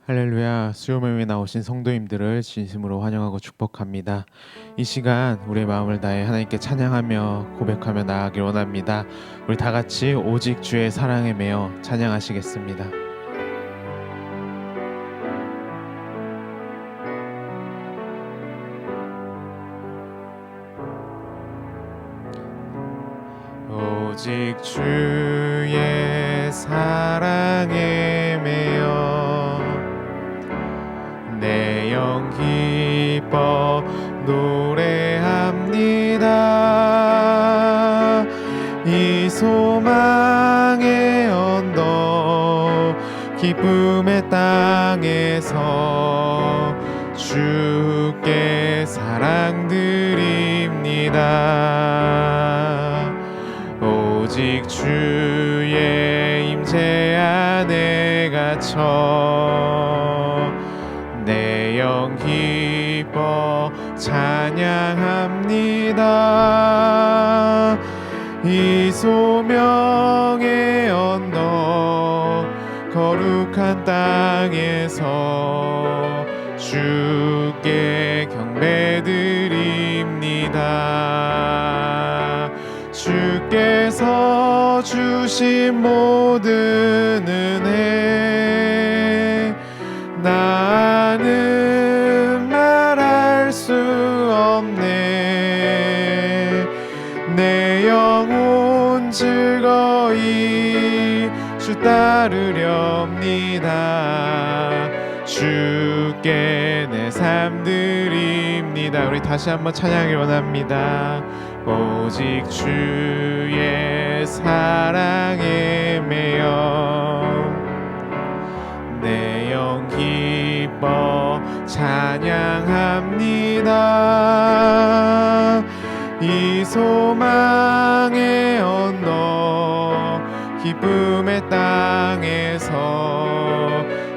할렐루야, 수요모임에 나오신 성도님들을 진심으로 환영하고 축복합니다. 이 시간 우리의 마음을 다해 하나님께 찬양하며 고백하며 나아가길 원합니다. 우리 다 같이 오직 주의 사랑에 매여 찬양하시겠습니다. 오직 주의 사랑에 매여 내 영 기뻐 노래합니다. 이 소망의 언덕 기쁨의 땅에서 주께 사랑 드립니다. 오직 주의 임재 안에 갇혀 내 영 기뻐 찬양합니다. 이 소명의 언덕 거룩한 땅에서 주께 경배드립니다. 주께서 주신 모든 은혜 나는 말할 수 없네. 내 영혼 즐거이 주 따르렵니다. 주께 내 삶 드립니다. 우리 다시 한번 찬양을 원합니다. 오직 주의 사랑에 매여 내 영 기뻐 찬양합니다. 이 소망의 언덕 기쁨의 땅에서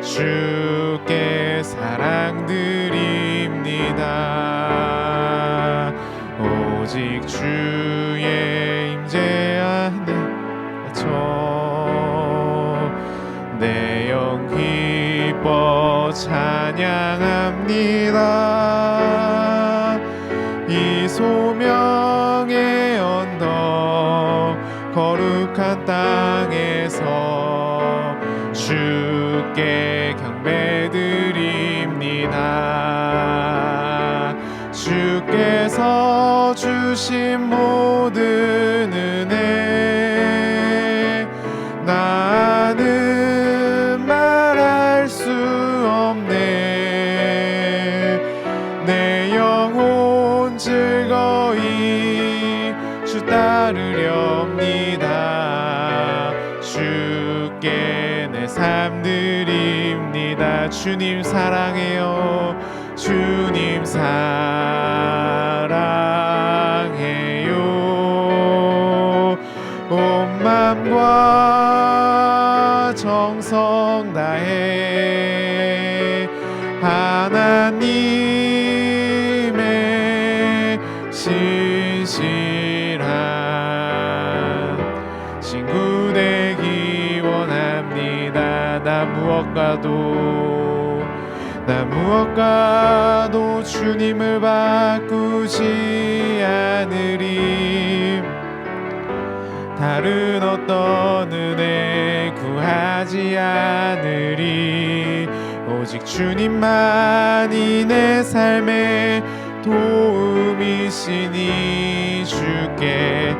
주께 사랑 드립니다. 오직 주의 임재 안에 갇혀 내 영 기뻐 찬양합니다. 이 소명의 언덕 거룩한 땅에서 주께 경배드립니다. 주께서 주신 모든 은혜 나는 말할 수 없네. 내 영혼 즐거이 주 따르렵니다. 주께 내 삶 드립니다. 주님 사랑해요. 주님 사랑해요. 온 맘과 정성 다해 하나님의 신실한 친구 되기 원합니다. 나 무엇과도 주님을 바꾸지 않으리. 다른 어떤 은혜 구하지 않으리. 오직 주님만이 내 삶의 도움이시니 주께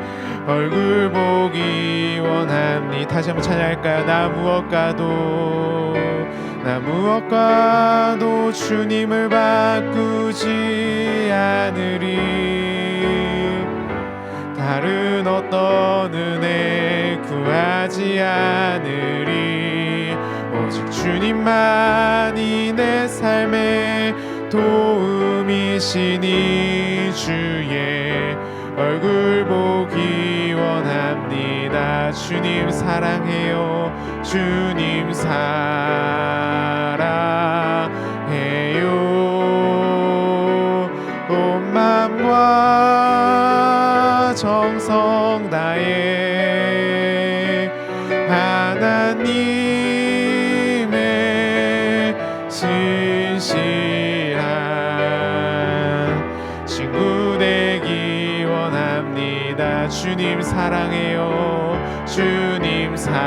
얼굴 보기 원합니다. 다시 한번 찬양할까요? 나 무엇과도 주님을 바꾸지 않으리. 다른 어떤 은혜 구하지 않으리. 오직 주님만이 내 삶의 도움이시니 주의 얼굴 보기 원합니다. 주님 사랑해요. 주님 사랑해요. 온 맘과 정성 다해 하나님의 원합니다. 주님 사랑해요. 주님 사랑해요.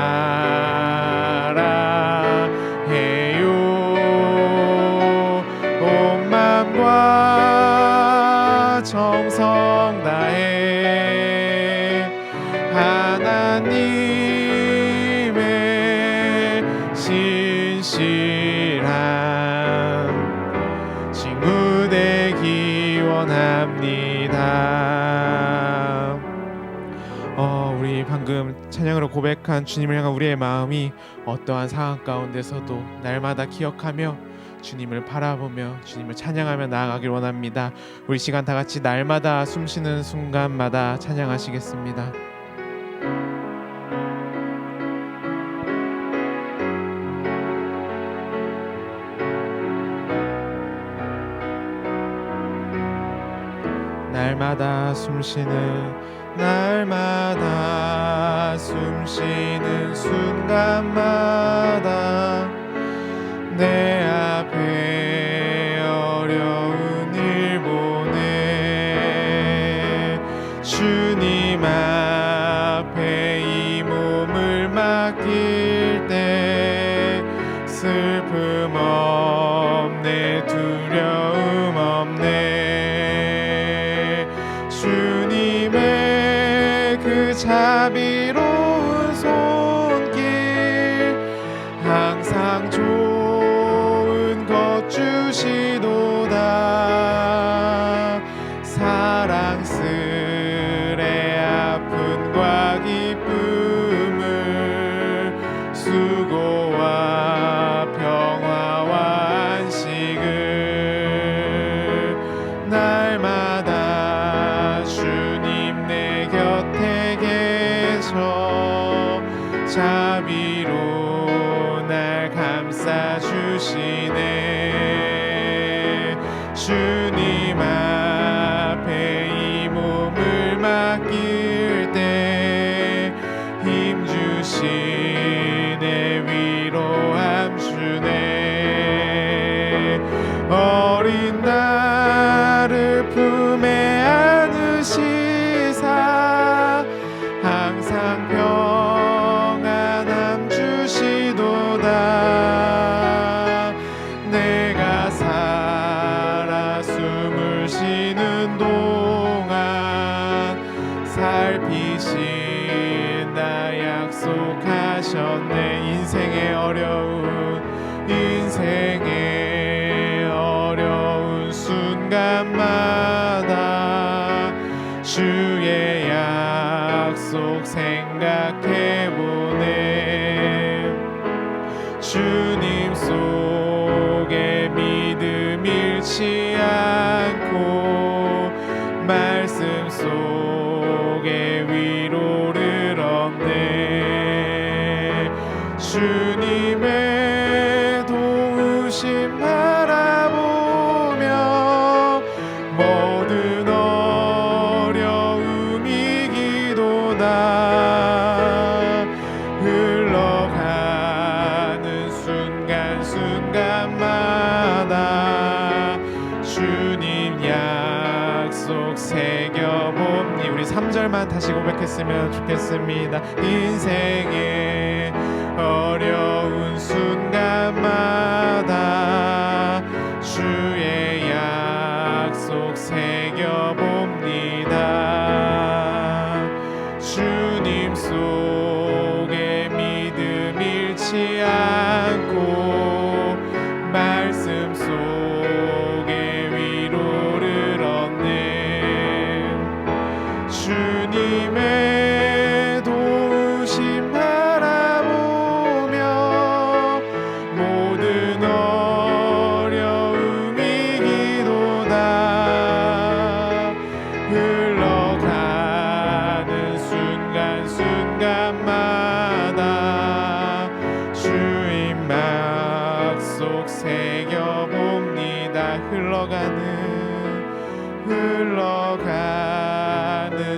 온 맘과 정성 다해 하나님의 신실한 친구 되기 원합니다. 우리 방금 찬양으로 고백한 주님을 향한 우리의 마음이 어떠한 상황 가운데서도 날마다 기억하며 주님을 바라보며 주님을 찬양하며 나아가길 원합니다. 우리 시간 다 같이 날마다 숨쉬는 순간마다 찬양하시겠습니다. 날마다 숨쉬는 순간마다 내 앞에 어려운 일 보내 주님 앞에 이 몸을 맡길 때 슬픔 없네 두려움 없네 주님의 그 자비로운 손길 항상 좋은 것 주시도다 사랑스레 아픔과 기쁨을 수고와 평화와 안식을 날마다 주님 내 곁에 계셔 자비로 날 감싸주시네 주님 앞에 이 몸을 맡길 때 힘주시네 위로함 주네 어린 나를 품에 안으시사 항상 평안함 주시도다 내가 살아 숨을 쉬는 동안 살피신다 약속하셨네 인생의 어려운 순간마다 주의 약속 생각해보네 주님 속에 믿음 잃지 않고 말씀 속에 위로를 얻네 주님의 도우심 바라보며 모든 어려움 이기도다 흘러가는 순간순간마다 주님 약속 새겨봅니 우리 3절만 다시 고백했으면 좋겠습니다 인생의 어려운 순간마다 주의 약속 새겨봅니다 주님 속에 믿음 잃지 않고 말씀 속에 위로를 얻네 주님의 도우심 바라보며 모든 어려움 이기도다 흘러가는 순간순간마다 주님 약속 새겨봅니다 흘러가는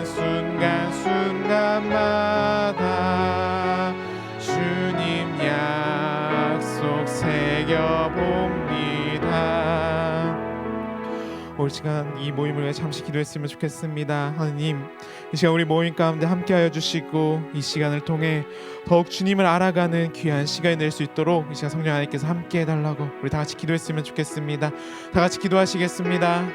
순간순간 올 시간 이 모임을 위해 잠시 기도했으면 좋겠습니다. 하느님, 이 시간 우리 모임 가운데 함께하여 주시고 이 시간을 통해 더욱 주님을 알아가는 귀한 시간이 될 수 있도록 이 시간 성령 하나님께서 함께 해달라고 우리 다 같이 기도했으면 좋겠습니다. 다 같이 기도하시겠습니다.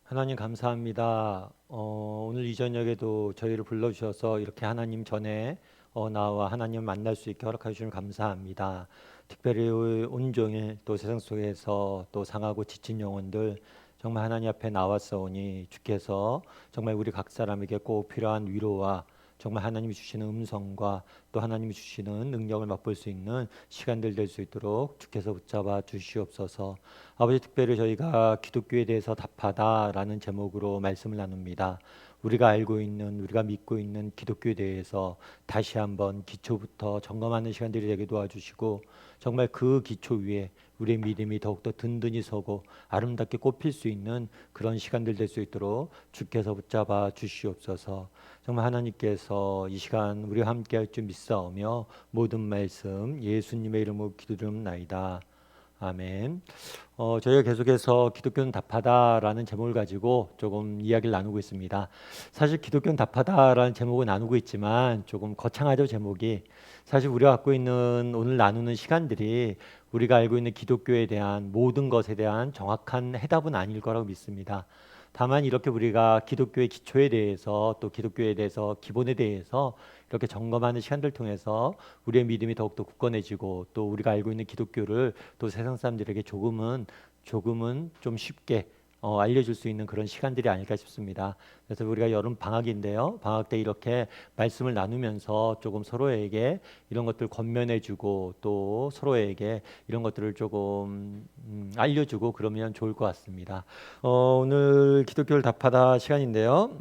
하나님 감사합니다. 오늘 이 저녁에도 저희를 불러주셔서 이렇게 하나님 전에 나와 하나님을 만날 수 있게 허락해 주시면 감사합니다. 특별히 온종일 또 세상 속에서 또 상하고 지친 영혼들 정말 하나님 앞에 나왔사오니 주께서 정말 우리 각 사람에게 꼭 필요한 위로와 정말 하나님이 주시는 음성과 또 하나님이 주시는 능력을 맛볼 수 있는 시간들 될 수 있도록 주께서 붙잡아 주시옵소서. 아버지, 특별히 저희가 기독교에 대해서 답하다라는 제목으로 말씀을 나눕니다. 우리가 알고 있는, 우리가 믿고 있는 기독교에 대해서 다시 한번 기초부터 점검하는 시간들이 되게 도와주시고 정말 그 기초 위에 우리의 믿음이 더욱더 든든히 서고 아름답게 꼽힐 수 있는 그런 시간들 될 수 있도록 주께서 붙잡아 주시옵소서. 정말 하나님께서 이 시간 우리와 함께 할 줄 믿사오며 모든 말씀 예수님의 이름으로 기도드립나이다. 아멘. 저희가 계속해서 기독교는 답하다라는 제목을 가지고 조금 이야기를 나누고 있습니다. 사실 기독교는 답하다라는 제목을 나누고 있지만 조금 거창하죠, 제목이. 사실 우리가 갖고 있는 오늘 나누는 시간들이 우리가 알고 있는 기독교에 대한 모든 것에 대한 정확한 해답은 아닐 거라고 믿습니다. 다만 이렇게 우리가 기독교의 기초에 대해서 또 기독교에 대해서 기본에 대해서 이렇게 점검하는 시간들 통해서 우리의 믿음이 더욱더 굳건해지고 또 우리가 알고 있는 기독교를 또 세상 사람들에게 조금은 좀 쉽게 알려줄 수 있는 그런 시간들이 아닐까 싶습니다. 그래서 우리가 여름 방학인데요. 방학 때 이렇게 말씀을 나누면서 조금 서로에게 이런 것들 권면해주고 또 서로에게 이런 것들을 조금 알려주고 그러면 좋을 것 같습니다. 오늘 기독교를 답하다 시간인데요.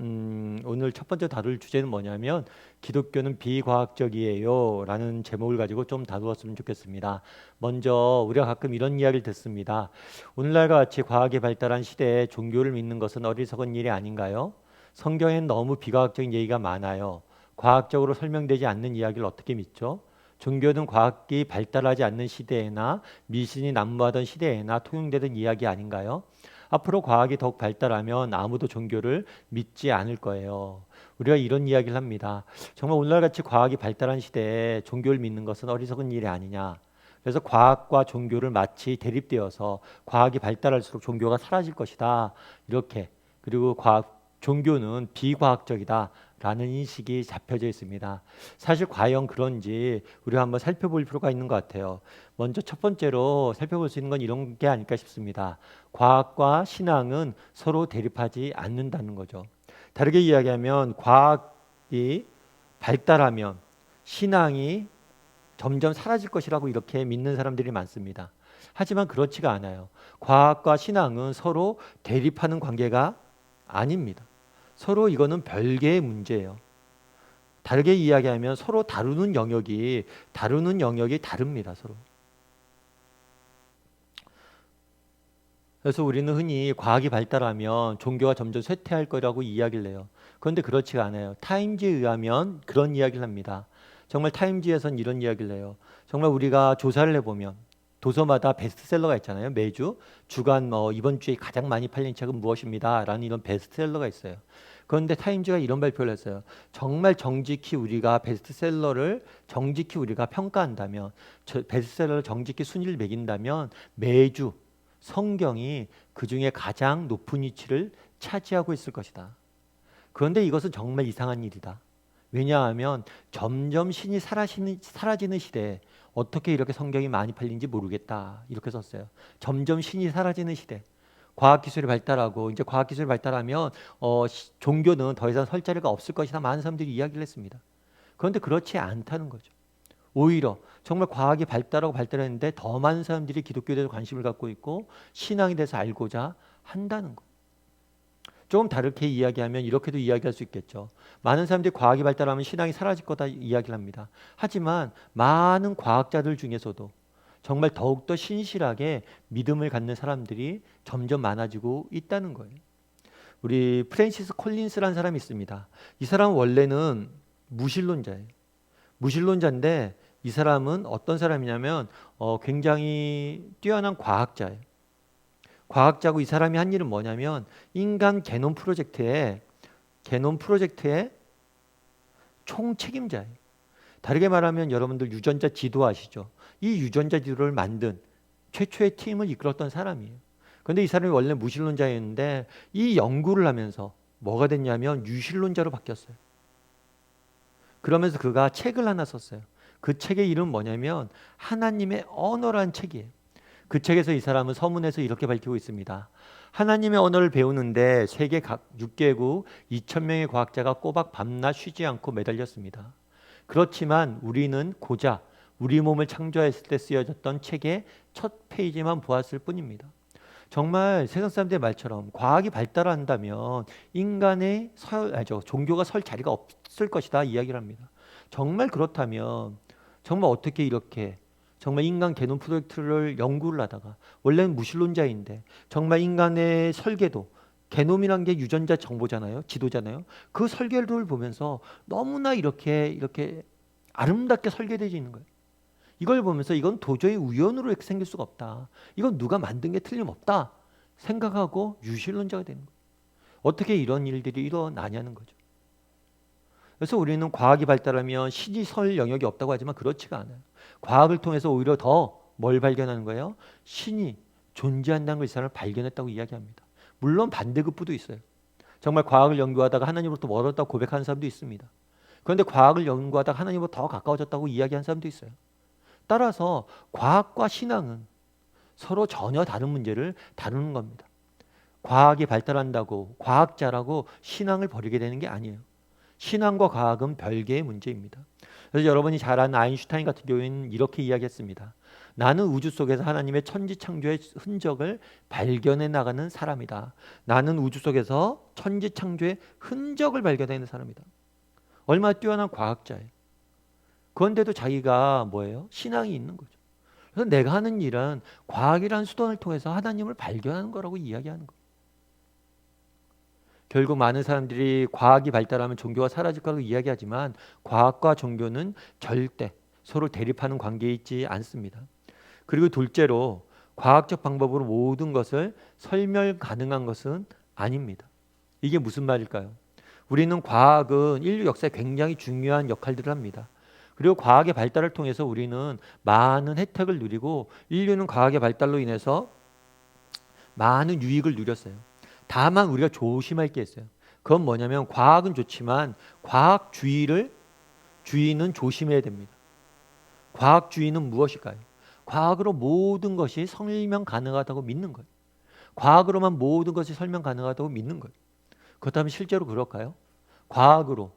오늘 첫 번째 다룰 주제는 뭐냐면 기독교는 비과학적이에요 라는 제목을 가지고 좀 다루었으면 좋겠습니다. 먼저 우리가 가끔 이런 이야기를 듣습니다. 오늘날과 같이 과학이 발달한 시대에 종교를 믿는 것은 어리석은 일이 아닌가요? 성경엔 너무 비과학적인 얘기가 많아요. 과학적으로 설명되지 않는 이야기를 어떻게 믿죠? 종교는 과학이 발달하지 않는 시대에나 미신이 난무하던 시대에나 통용되던 이야기 아닌가요? 앞으로 과학이 더욱 발달하면 아무도 종교를 믿지 않을 거예요. 우리가 이런 이야기를 합니다. 정말 오늘날같이 과학이 발달한 시대에 종교를 믿는 것은 어리석은 일이 아니냐. 그래서 과학과 종교를 마치 대립되어서 과학이 발달할수록 종교가 사라질 것이다. 이렇게. 그리고 종교는 비과학적이다 라는 인식이 잡혀져 있습니다. 사실 과연 그런지 우리가 한번 살펴볼 필요가 있는 것 같아요. 먼저 첫 번째로 살펴볼 수 있는 건 이런 게 아닐까 싶습니다. 과학과 신앙은 서로 대립하지 않는다는 거죠. 다르게 이야기하면 과학이 발달하면 신앙이 점점 사라질 것이라고 이렇게 믿는 사람들이 많습니다. 하지만 그렇지가 않아요. 과학과 신앙은 서로 대립하는 관계가 아닙니다. 서로 이거는 별개의 문제예요. 다르게 이야기하면 서로 다루는 영역이 다릅니다. 서로. 그래서 우리는 흔히 과학이 발달하면 종교가 점점 쇠퇴할 거라고 이야기를 해요. 그런데 그렇지가 않아요. 타임지에 의하면 그런 이야기를 합니다. 정말 타임지에선 이런 이야기를 해요. 정말 우리가 조사를 해보면 도서마다 베스트셀러가 있잖아요. 매주 주간 이번 주에 가장 많이 팔린 책은 무엇입니다 라는 이런 베스트셀러가 있어요. 그런데 타임즈가 이런 발표를 했어요. 정말 정직히 우리가 베스트셀러를 정직히 우리가 평가한다면, 베스트셀러를 정직히 순위를 매긴다면 매주 성경이 그 중에 가장 높은 위치를 차지하고 있을 것이다. 그런데 이것은 정말 이상한 일이다. 왜냐하면 점점 신이 사라지는 시대에 어떻게 이렇게 성경이 많이 팔린지 모르겠다. 이렇게 썼어요. 점점 신이 사라지는 시대. 과학기술이 발달하고 이제 과학기술이 발달하면 종교는 더 이상 설 자리가 없을 것이다. 많은 사람들이 이야기를 했습니다. 그런데 그렇지 않다는 거죠. 오히려 정말 과학이 발달했는데 더 많은 사람들이 기독교에 대해서 관심을 갖고 있고 신앙에 대해서 알고자 한다는 거. 조금 다르게 이야기하면 이렇게도 이야기할 수 있겠죠. 많은 사람들이 과학이 발달하면 신앙이 사라질 거다 이야기를 합니다. 하지만 많은 과학자들 중에서도 정말 더욱더 신실하게 믿음을 갖는 사람들이 점점 많아지고 있다는 거예요. 우리 프랜시스 콜린스라는 사람이 있습니다. 이 사람은 원래는 무신론자예요. 무신론자인데 이 사람은 어떤 사람이냐면 굉장히 뛰어난 과학자예요. 과학자고 이 사람이 한 일은 뭐냐면 인간 게놈 프로젝트의 총책임자예요. 다르게 말하면 여러분들 유전자 지도 아시죠? 이 유전자 지도를 만든 최초의 팀을 이끌었던 사람이에요. 그런데 이 사람이 원래 무신론자였는데 이 연구를 하면서 뭐가 됐냐면 유신론자로 바뀌었어요. 그러면서 그가 책을 하나 썼어요. 그 책의 이름은 뭐냐면 하나님의 언어라는 책이에요. 그 책에서 이 사람은 서문에서 이렇게 밝히고 있습니다. 하나님의 언어를 배우는데 세계 각 6개국 2,000명의 과학자가 꼬박 밤낮 쉬지 않고 매달렸습니다. 그렇지만 우리는 고작 우리 몸을 창조했을 때 쓰여졌던 책의 첫 페이지만 보았을 뿐입니다. 정말 세상 사람들의 말처럼 과학이 발달한다면 인간의 종교가 설 자리가 없을 것이다 이야기를 합니다. 정말 그렇다면 정말 어떻게 이렇게 정말 인간 게놈 프로젝트를 연구를 하다가 원래는 무신론자인데 정말 인간의 설계도 게놈이란 게 유전자 정보잖아요. 지도잖아요. 그 설계를 보면서 너무나 이렇게 아름답게 설계되어 있는 거예요. 이걸 보면서 이건 도저히 우연으로 이렇게 생길 수가 없다. 이건 누가 만든 게 틀림없다. 생각하고 유신론자가 되는 거예요. 어떻게 이런 일들이 일어나냐는 거죠. 그래서 우리는 과학이 발달하면 신이 설 영역이 없다고 하지만 그렇지가 않아요. 과학을 통해서 오히려 더 뭘 발견하는 거예요? 신이 존재한다는 걸 이 사람을 발견했다고 이야기합니다. 물론 반대급부도 있어요. 정말 과학을 연구하다가 하나님으로부터 멀었다고 고백하는 사람도 있습니다. 그런데 과학을 연구하다가 하나님으로 더 가까워졌다고 이야기하는 사람도 있어요. 따라서 과학과 신앙은 서로 전혀 다른 문제를 다루는 겁니다. 과학이 발달한다고 과학자라고 신앙을 버리게 되는 게 아니에요. 신앙과 과학은 별개의 문제입니다. 그래서 여러분이 잘 아는 아인슈타인 같은 경우에는 이렇게 이야기했습니다. 나는 우주 속에서 하나님의 천지 창조의 흔적을 발견해 나가는 사람이다. 나는 우주 속에서 천지 창조의 흔적을 발견하는 사람이다. 얼마나 뛰어난 과학자예요. 그런데도 자기가 뭐예요? 신앙이 있는 거죠. 그래서 내가 하는 일은 과학이라는 수단을 통해서 하나님을 발견하는 거라고 이야기하는 거예요. 결국 많은 사람들이 과학이 발달하면 종교가 사라질 거라고 이야기하지만 과학과 종교는 절대 서로 대립하는 관계에 있지 않습니다. 그리고 둘째로 과학적 방법으로 모든 것을 설명 가능한 것은 아닙니다. 이게 무슨 말일까요? 우리는 과학은 인류 역사에 굉장히 중요한 역할들을 합니다. 그리고 과학의 발달을 통해서 우리는 많은 혜택을 누리고 인류는 과학의 발달로 인해서 많은 유익을 누렸어요. 다만 우리가 조심할 게 있어요. 그건 뭐냐면 과학은 좋지만 과학주의는 조심해야 됩니다. 과학주의는 무엇일까요? 과학으로 모든 것이 설명 가능하다고 믿는 거예요. 과학으로만 모든 것이 설명 가능하다고 믿는 거예요. 그렇다면 실제로 그럴까요? 과학으로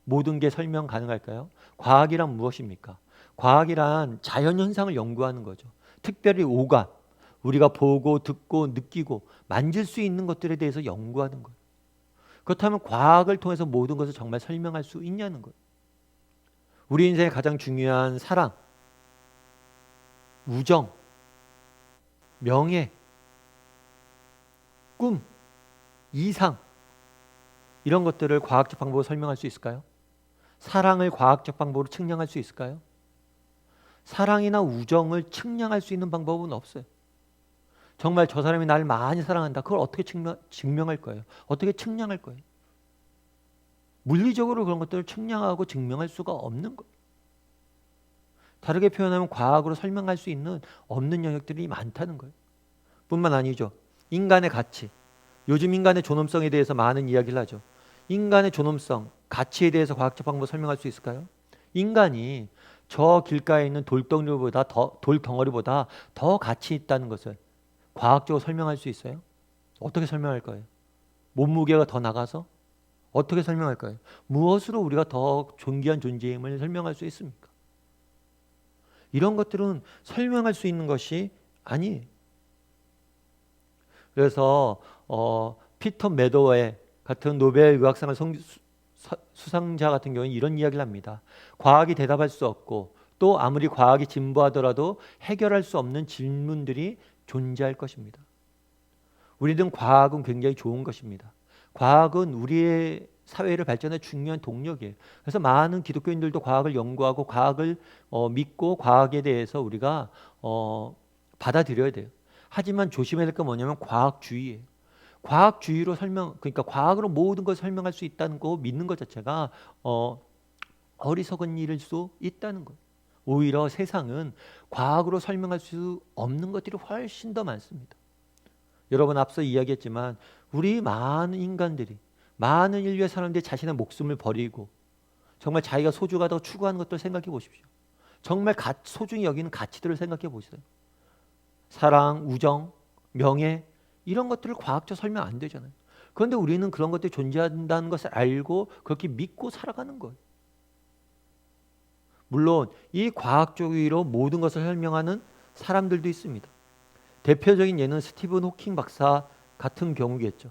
모든 게 설명 가능할까요? 과학이란 무엇입니까? 과학이란 자연현상을 연구하는 거죠. 특별히 오감, 우리가 보고 듣고 느끼고 만질 수 있는 것들에 대해서 연구하는 거예요. 그렇다면 과학을 통해서 모든 것을 정말 설명할 수 있냐는 거예요. 우리 인생의 가장 중요한 사랑, 우정, 명예, 꿈, 이상 이런 것들을 과학적 방법으로 설명할 수 있을까요? 사랑을 과학적 방법으로 측량할 수 있을까요? 사랑이나 우정을 측량할 수 있는 방법은 없어요. 정말 저 사람이 나를 많이 사랑한다. 그걸 어떻게 증명할 거예요? 어떻게 측량할 거예요? 물리적으로 그런 것들을 측량하고 증명할 수가 없는 거예요. 다르게 표현하면 과학으로 설명할 수 있는 없는 영역들이 많다는 거예요. 뿐만 아니죠. 인간의 가치. 요즘 인간의 존엄성에 대해서 많은 이야기를 하죠. 인간의 존엄성, 가치에 대해서 과학적 방법으로 설명할 수 있을까요? 인간이 저 길가에 있는 돌덩어리보다 더 가치 있다는 것을 과학적으로 설명할 수 있어요? 어떻게 설명할 거예요? 몸무게가 더 나가서? 어떻게 설명할 거예요? 무엇으로 우리가 더 존귀한 존재임을 설명할 수 있습니까? 이런 것들은 설명할 수 있는 것이 아니에요. 그래서 피터 매도웨 같은 노벨 의학상을 수상자 같은 경우는 이런 이야기를 합니다. 과학이 대답할 수 없고 또 아무리 과학이 진보하더라도 해결할 수 없는 질문들이 존재할 것입니다. 우리는 과학은 굉장히 좋은 것입니다. 과학은 우리의 사회를 발전에 중요한 동력이에요. 그래서 많은 기독교인들도 과학을 연구하고 과학을 믿고 과학에 대해서 우리가 받아들여야 돼요. 하지만 조심해야 될 건 뭐냐면 과학주의예요. 과학주의로 그러니까 과학으로 모든 걸 설명할 수 있다는 거 믿는 것 자체가 어리석은 일일 수 있다는 거예요. 오히려 세상은 과학으로 설명할 수 없는 것들이 훨씬 더 많습니다. 여러분 앞서 이야기했지만 우리 많은 인간들이 많은 인류의 사람들이 자신의 목숨을 버리고 정말 자기가 소중하다고 추구하는 것들 생각해 보십시오. 정말 소중히 여기는 가치들을 생각해 보세요. 사랑, 우정, 명예 이런 것들을 과학적 설명 안 되잖아요. 그런데 우리는 그런 것들이 존재한다는 것을 알고 그렇게 믿고 살아가는 거예요. 물론 이 과학주의로 모든 것을 설명하는 사람들도 있습니다. 대표적인 예는 스티븐 호킹 박사 같은 경우겠죠.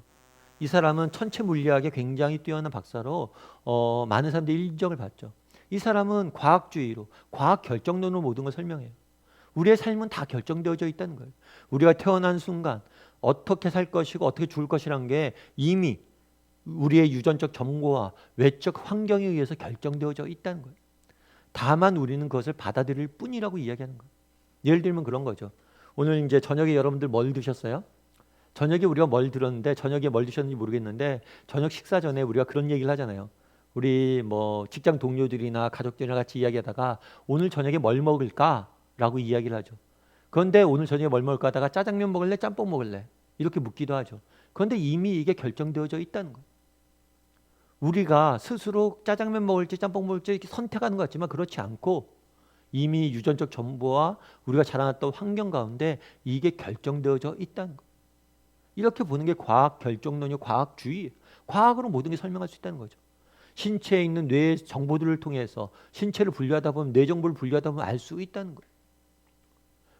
이 사람은 천체 물리학에 굉장히 뛰어난 박사로 많은 사람들이 인정을 받죠. 이 사람은 과학주의로, 과학 결정론으로 모든 걸 설명해요. 우리의 삶은 다 결정되어져 있다는 거예요. 우리가 태어난 순간 어떻게 살 것이고 어떻게 죽을 것이라는 게 이미 우리의 유전적 정보와 외적 환경에 의해서 결정되어져 있다는 거예요. 다만 우리는 그것을 받아들일 뿐이라고 이야기하는 거예요. 예를 들면 그런 거죠. 오늘 이제 저녁에 여러분들 뭘 드셨어요? 저녁에 우리가 뭘 들었는데 저녁에 뭘 드셨는지 모르겠는데 저녁 식사 전에 우리가 그런 얘기를 하잖아요. 우리 뭐 직장 동료들이나 가족들이랑 같이 이야기하다가 오늘 저녁에 뭘 먹을까라고 이야기를 하죠. 그런데 오늘 저녁에 뭘 먹을까 하다가 짜장면 먹을래? 짬뽕 먹을래? 이렇게 묻기도 하죠. 그런데 이미 이게 결정되어져 있다는 거예요. 우리가 스스로 짜장면 먹을지 짬뽕 먹을지 이렇게 선택하는 것 같지만 그렇지 않고 이미 유전적 정보와 우리가 자라났던 환경 가운데 이게 결정되어져 있다는 거예요. 이렇게 보는 게 과학 결정론이요, 과학주의. 과학으로 모든 게 설명할 수 있다는 거죠. 신체에 있는 뇌의 정보들을 통해서 신체를 분류하다 보면 뇌 정보를 분류하다 보면 알 수 있다는 거예요.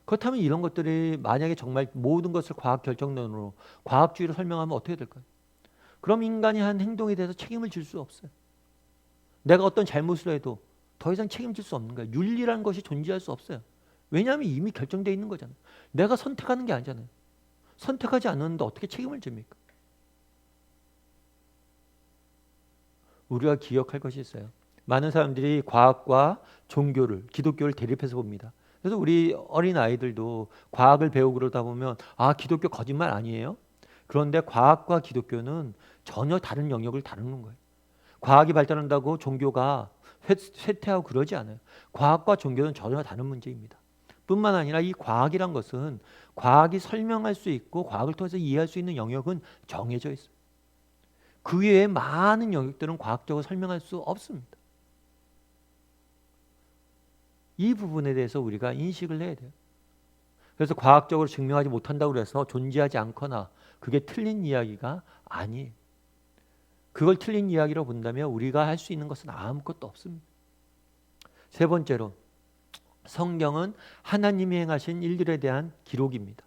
그렇다면 이런 것들이 만약에 정말 모든 것을 과학 결정론으로 과학주의로 설명하면 어떻게 될까요? 그럼 인간이 한 행동에 대해서 책임을 질 수 없어요. 내가 어떤 잘못을 해도 더 이상 책임질 수 없는 거예요. 윤리라는 것이 존재할 수 없어요. 왜냐하면 이미 결정되어 있는 거잖아요. 내가 선택하는 게 아니잖아요. 선택하지 않았는데 어떻게 책임을 집니까? 우리가 기억할 것이 있어요. 많은 사람들이 과학과 종교를, 기독교를 대립해서 봅니다. 그래서 우리 어린 아이들도 과학을 배우고 그러다 보면 기독교 거짓말 아니에요? 그런데 과학과 기독교는 전혀 다른 영역을 다루는 거예요. 과학이 발전한다고 종교가 쇠퇴하고 그러지 않아요. 과학과 종교는 전혀 다른 문제입니다. 뿐만 아니라 이 과학이란 것은 과학이 설명할 수 있고 과학을 통해서 이해할 수 있는 영역은 정해져 있어요. 그 외에 많은 영역들은 과학적으로 설명할 수 없습니다. 이 부분에 대해서 우리가 인식을 해야 돼요. 그래서 과학적으로 증명하지 못한다고 해서 존재하지 않거나 그게 틀린 이야기가 아니에요. 그걸 틀린 이야기로 본다면 우리가 할 수 있는 것은 아무것도 없습니다. 세 번째로 성경은 하나님이 행하신 일들에 대한 기록입니다.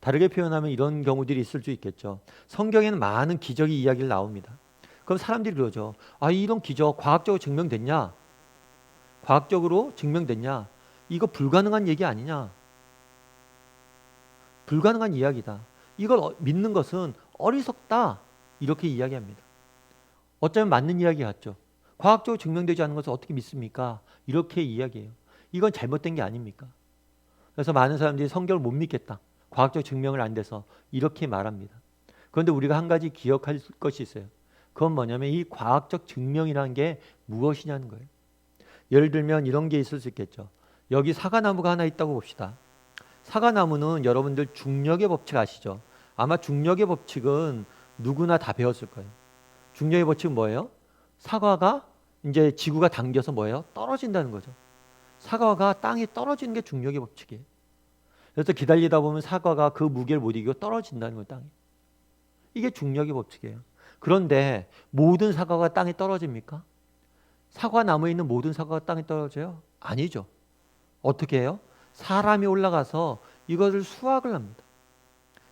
다르게 표현하면 이런 경우들이 있을 수 있겠죠. 성경에는 많은 기적이 이야기를 나옵니다. 그럼 사람들이 그러죠. 이런 기적 과학적으로 증명됐냐? 과학적으로 증명됐냐? 이거 불가능한 얘기 아니냐? 불가능한 이야기다. 이걸 믿는 것은 어리석다. 이렇게 이야기합니다. 어쩌면 맞는 이야기 같죠. 과학적으로 증명되지 않은 것을 어떻게 믿습니까? 이렇게 이야기해요. 이건 잘못된 게 아닙니까? 그래서 많은 사람들이 성경을 못 믿겠다. 과학적 증명을 안 돼서 이렇게 말합니다. 그런데 우리가 한 가지 기억할 것이 있어요. 그건 뭐냐면 이 과학적 증명이라는 게 무엇이냐는 거예요. 예를 들면 이런 게 있을 수 있겠죠. 여기 사과나무가 하나 있다고 봅시다. 사과나무는 여러분들 중력의 법칙 아시죠? 아마 중력의 법칙은 누구나 다 배웠을 거예요. 중력의 법칙은 뭐예요? 사과가 이제 지구가 당겨서 뭐예요? 떨어진다는 거죠. 사과가 땅에 떨어지는 게 중력의 법칙이에요. 그래서 기다리다 보면 사과가 그 무게를 못 이기고 떨어진다는 거예요, 땅에. 이게 중력의 법칙이에요. 그런데 모든 사과가 땅에 떨어집니까? 사과나무에 있는 모든 사과가 땅에 떨어져요? 아니죠. 어떻게 해요? 사람이 올라가서 이것을 수확을 합니다.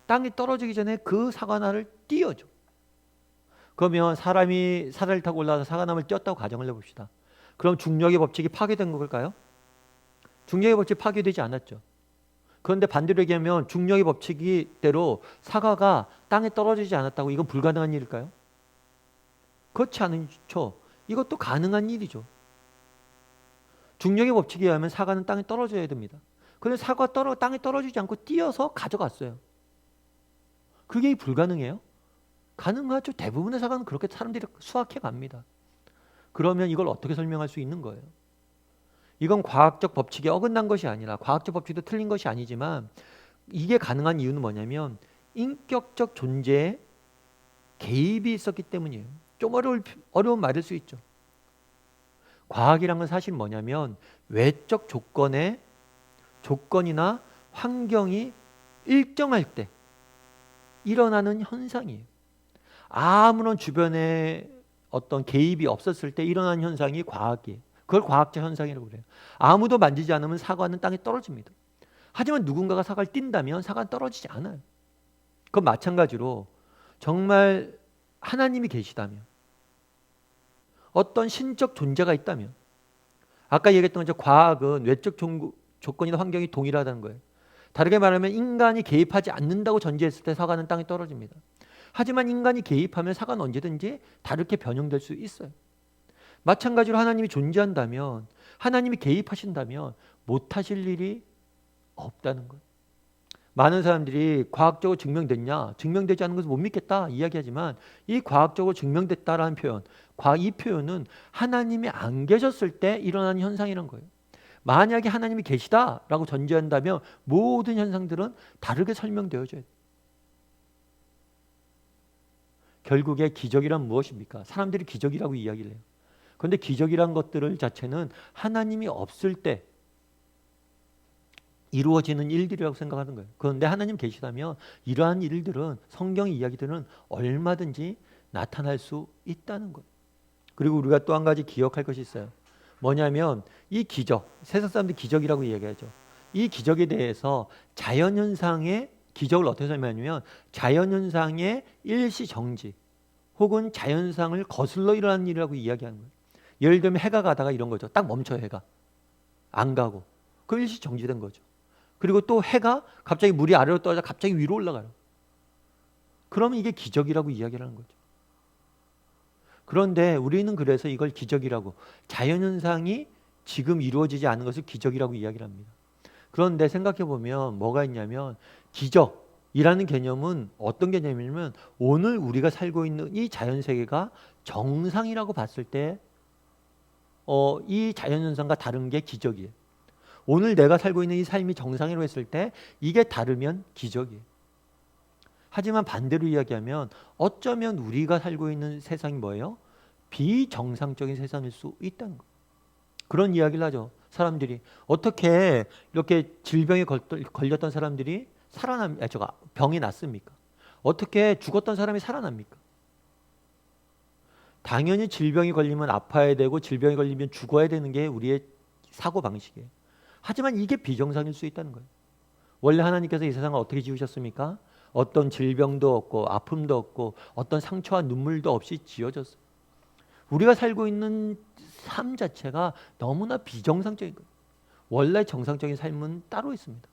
땅에 떨어지기 전에 그 사과나를 띄워줘. 그러면 사람이 사다리를 타고 올라가서 사과나무를 띄웠다고 가정을 해봅시다. 그럼 중력의 법칙이 파괴된 걸까요? 중력의 법칙 파괴되지 않았죠. 그런데 반대로 얘기하면 중력의 법칙이대로 사과가 땅에 떨어지지 않았다고 이건 불가능한 일일까요? 그렇지 않죠. 이것도 가능한 일이죠. 중력의 법칙에 의하면 사과는 땅에 떨어져야 됩니다. 그런데 사과가 땅에 떨어지지 않고 뛰어서 가져갔어요. 그게 불가능해요? 가능하죠. 대부분의 사과는 그렇게 사람들이 수확해 갑니다. 그러면 이걸 어떻게 설명할 수 있는 거예요? 이건 과학적 법칙에 어긋난 것이 아니라 과학적 법칙도 틀린 것이 아니지만 이게 가능한 이유는 뭐냐면 인격적 존재에 개입이 있었기 때문이에요. 좀 어려운 말일 수 있죠. 과학이란 건 사실 뭐냐면 외적 조건이나 환경이 일정할 때 일어나는 현상이에요. 아무런 주변에 어떤 개입이 없었을 때 일어나는 현상이 과학이에요. 그걸 과학적 현상이라고 그래요. 아무도 만지지 않으면 사과는 땅에 떨어집니다. 하지만 누군가가 사과를 띈다면 사과는 떨어지지 않아요. 그건 마찬가지로 정말 하나님이 계시다면 어떤 신적 존재가 있다면 아까 얘기했던 것처럼 과학은 외적 조건이나 환경이 동일하다는 거예요. 다르게 말하면 인간이 개입하지 않는다고 전제했을 때 사과는 땅에 떨어집니다. 하지만 인간이 개입하면 사과는 언제든지 다르게 변형될 수 있어요. 마찬가지로 하나님이 존재한다면 하나님이 개입하신다면 못하실 일이 없다는 거예요. 많은 사람들이 과학적으로 증명됐냐? 증명되지 않은 것을 못 믿겠다 이야기하지만 이 과학적으로 증명됐다라는 표현, 이 표현은 하나님이 안 계셨을 때 일어나는 현상이란 거예요. 만약에 하나님이 계시다라고 전제한다면 모든 현상들은 다르게 설명되어져야 돼요. 결국에 기적이란 무엇입니까? 사람들이 기적이라고 이야기를 해요. 그런데 기적이란 것들을 자체는 하나님이 없을 때 이루어지는 일들이라고 생각하는 거예요. 그런데 하나님 계시다면 이러한 일들은 성경 이야기들은 얼마든지 나타날 수 있다는 거예요. 그리고 우리가 또 한 가지 기억할 것이 있어요. 뭐냐면 이 기적, 세상 사람들이 기적이라고 이야기하죠. 이 기적에 대해서 자연현상의 기적을 어떻게 설명하냐면 자연현상의 일시정지 혹은 자연현상을 거슬러 일어나는 일이라고 이야기하는 거예요. 예를 들면 해가 가다가 이런 거죠. 딱 멈춰요. 해가 안 가고 그 일시정지된 거죠. 그리고 또 해가 갑자기 물이 아래로 떨어져 갑자기 위로 올라가요. 그러면 이게 기적이라고 이야기를 하는 거죠. 그런데 우리는 그래서 이걸 기적이라고 자연현상이 지금 이루어지지 않은 것을 기적이라고 이야기를 합니다. 그런데 생각해 보면 뭐가 있냐면 기적이라는 개념은 어떤 개념이냐면 오늘 우리가 살고 있는 이 자연세계가 정상이라고 봤을 때 이 자연현상과 다른 게 기적이에요. 오늘 내가 살고 있는 이 삶이 정상이라고 했을 때 이게 다르면 기적이에요. 하지만 반대로 이야기하면 어쩌면 우리가 살고 있는 세상이 뭐예요? 비정상적인 세상일 수 있다는 거예요. 그런 이야기를 하죠. 사람들이 어떻게 이렇게 질병에 걸렸던 사람들이 병이 낫습니까? 어떻게 죽었던 사람이 살아납니까? 당연히 질병이 걸리면 아파야 되고 질병이 걸리면 죽어야 되는 게 우리의 사고방식이에요. 하지만 이게 비정상일 수 있다는 거예요. 원래 하나님께서 이 세상을 어떻게 지으셨습니까? 어떤 질병도 없고 아픔도 없고 어떤 상처와 눈물도 없이 지어졌어요. 우리가 살고 있는 삶 자체가 너무나 비정상적인 거예요. 원래 정상적인 삶은 따로 있습니다.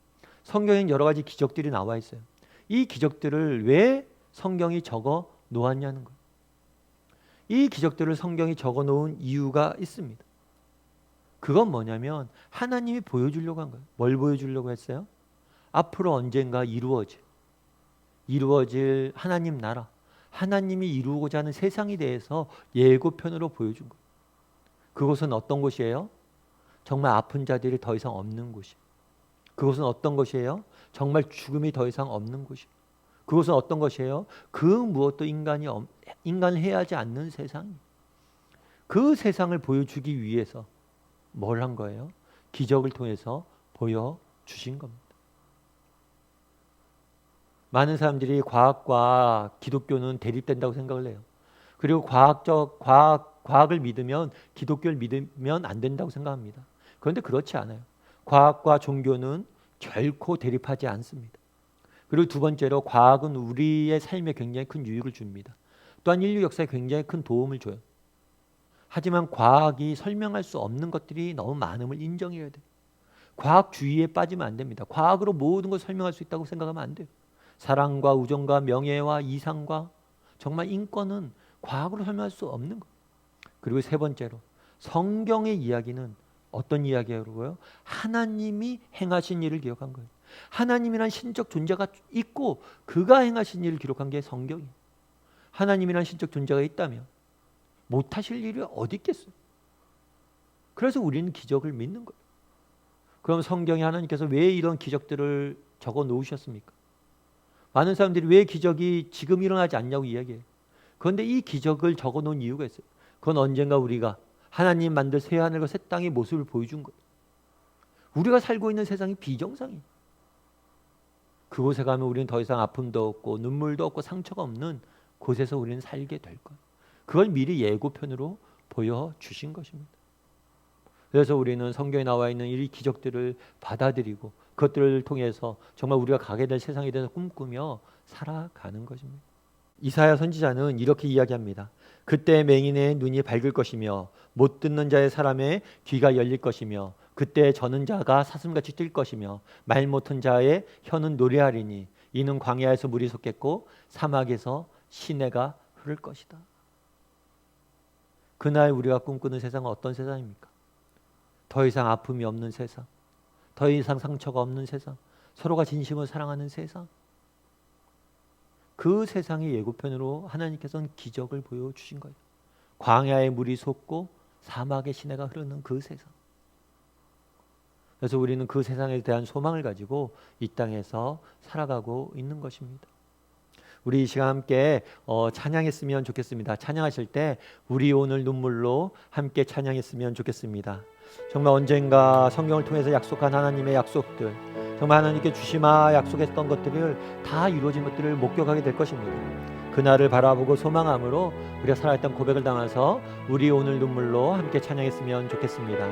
성경엔 여러 가지 기적들이 나와 있어요. 이 기적들을 왜 성경이 적어 놓았냐는 거예요. 이 기적들을 성경이 적어 놓은 이유가 있습니다. 그건 뭐냐면 하나님이 보여주려고 한 거예요. 뭘 보여주려고 했어요? 앞으로 언젠가 이루어질 하나님 나라, 하나님이 이루고자 하는 세상에 대해서 예고편으로 보여준 거예요. 그곳은 어떤 곳이에요? 정말 아픈 자들이 더 이상 없는 곳이에요. 그곳은 어떤 곳이에요? 정말 죽음이 더 이상 없는 곳이에요. 그것은 어떤 것이에요? 그 무엇도 인간을 해하지 않는 세상. 그 세상을 보여주기 위해서 뭘 한 거예요? 기적을 통해서 보여주신 겁니다. 많은 사람들이 과학과 기독교는 대립된다고 생각을 해요. 그리고 과학을 믿으면 기독교를 믿으면 안 된다고 생각합니다. 그런데 그렇지 않아요. 과학과 종교는 결코 대립하지 않습니다. 그리고 두 번째로 과학은 우리의 삶에 굉장히 큰 유익을 줍니다. 또한 인류 역사에 굉장히 큰 도움을 줘요. 하지만 과학이 설명할 수 없는 것들이 너무 많음을 인정해야 돼요. 과학주의에 빠지면 안 됩니다. 과학으로 모든 걸 설명할 수 있다고 생각하면 안 돼요. 사랑과 우정과 명예와 이상과 정말 인권은 과학으로 설명할 수 없는 거예요. 그리고 세 번째로 성경의 이야기는 어떤 이야기라고요? 하나님이 행하신 일을 기록한 거예요. 하나님이란 신적 존재가 있고 그가 행하신 일을 기록한 게 성경이에요. 하나님이란 신적 존재가 있다면 못하실 일이 어디 있겠어요? 그래서 우리는 기적을 믿는 거예요. 그럼 성경에 하나님께서 왜 이런 기적들을 적어 놓으셨습니까? 많은 사람들이 왜 기적이 지금 일어나지 않냐고 이야기해요. 그런데 이 기적을 적어 놓은 이유가 있어요. 그건 언젠가 우리가 하나님 만들 새 하늘과 새 땅의 모습을 보여준 거예요. 우리가 살고 있는 세상이 비정상이에요. 그곳에 가면 우리는 더 이상 아픔도 없고 눈물도 없고 상처가 없는 곳에서 우리는 살게 될 거예요. 그걸 미리 예고편으로 보여주신 것입니다. 그래서 우리는 성경에 나와 있는 이 기적들을 받아들이고 그것들을 통해서 정말 우리가 가게 될 세상에 대해서 꿈꾸며 살아가는 것입니다. 이사야 선지자는 이렇게 이야기합니다. 그때 맹인의 눈이 밝을 것이며 못 듣는 자의 사람의 귀가 열릴 것이며 그때 저는 자가 사슴같이 뛸 것이며 말 못한 자의 혀는 노래하리니 이는 광야에서 물이 솟겠고 사막에서 시내가 흐를 것이다. 그날 우리가 꿈꾸는 세상은 어떤 세상입니까? 더 이상 아픔이 없는 세상, 더 이상 상처가 없는 세상, 서로가 진심으로 사랑하는 세상. 그 세상의 예고편으로 하나님께서는 기적을 보여주신 거예요. 광야에 물이 솟고 사막에 시내가 흐르는 그 세상. 그래서 우리는 그 세상에 대한 소망을 가지고 이 땅에서 살아가고 있는 것입니다. 우리 이 시간 함께 찬양했으면 좋겠습니다. 찬양하실 때 우리 오늘 눈물로 함께 찬양했으면 좋겠습니다. 정말 언젠가 성경을 통해서 약속한 하나님의 약속들, 정말 하나님께 주시마 약속했던 것들을 다 이루어진 것들을 목격하게 될 것입니다. 그날을 바라보고 소망함으로 우리가 살아있던 고백을 담아서 우리 오늘 눈물로 함께 찬양했으면 좋겠습니다.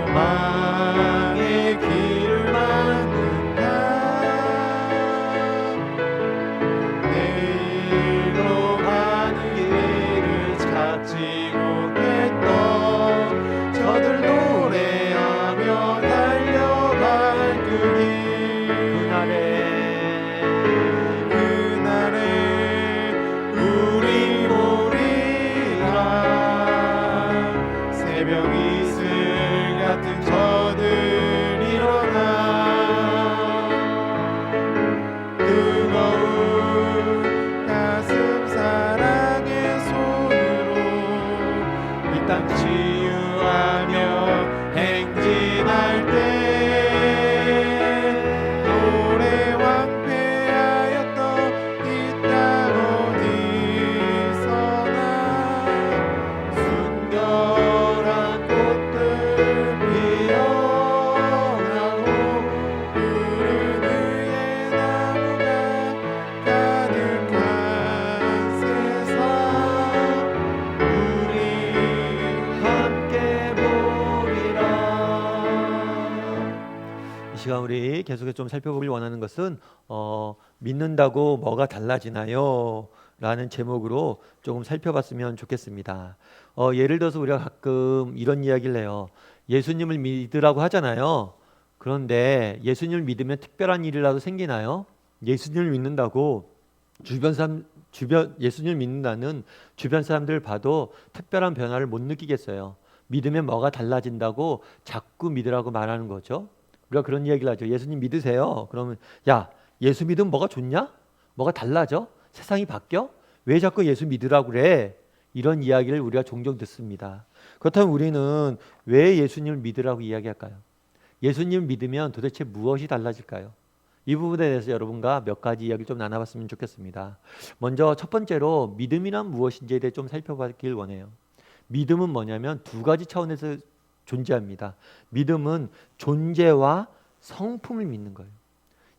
소망의 길을 만든다. 시간 우리 계속해서 좀 살펴보길 원하는 것은 믿는다고 뭐가 달라지나요? 라는 제목으로 조금 살펴봤으면 좋겠습니다. 예를 들어서 우리가 가끔 이런 이야기를 해요. 예수님을 믿으라고 하잖아요. 그런데 예수님을 믿으면 특별한 일이라도 생기나요? 예수님을 믿는다고 예수님을 믿는다는 주변 사람들을 봐도 특별한 변화를 못 느끼겠어요. 믿으면 뭐가 달라진다고 자꾸 믿으라고 말하는 거죠. 우리가 그런 이야기를 하죠. 예수님 믿으세요. 그러면 야, 예수 믿으면 뭐가 좋냐? 뭐가 달라져? 세상이 바뀌어? 왜 자꾸 예수 믿으라고 그래? 이런 이야기를 우리가 종종 듣습니다. 그렇다면 우리는 왜 예수님을 믿으라고 이야기할까요? 예수님을 믿으면 도대체 무엇이 달라질까요? 이 부분에 대해서 여러분과 몇 가지 이야기를 좀 나눠봤으면 좋겠습니다. 먼저 첫 번째로 믿음이란 무엇인지에 대해 좀 살펴보길 원해요. 믿음은 뭐냐면 두 가지 차원에서 존재합니다. 믿음은 존재와 성품을 믿는 거예요.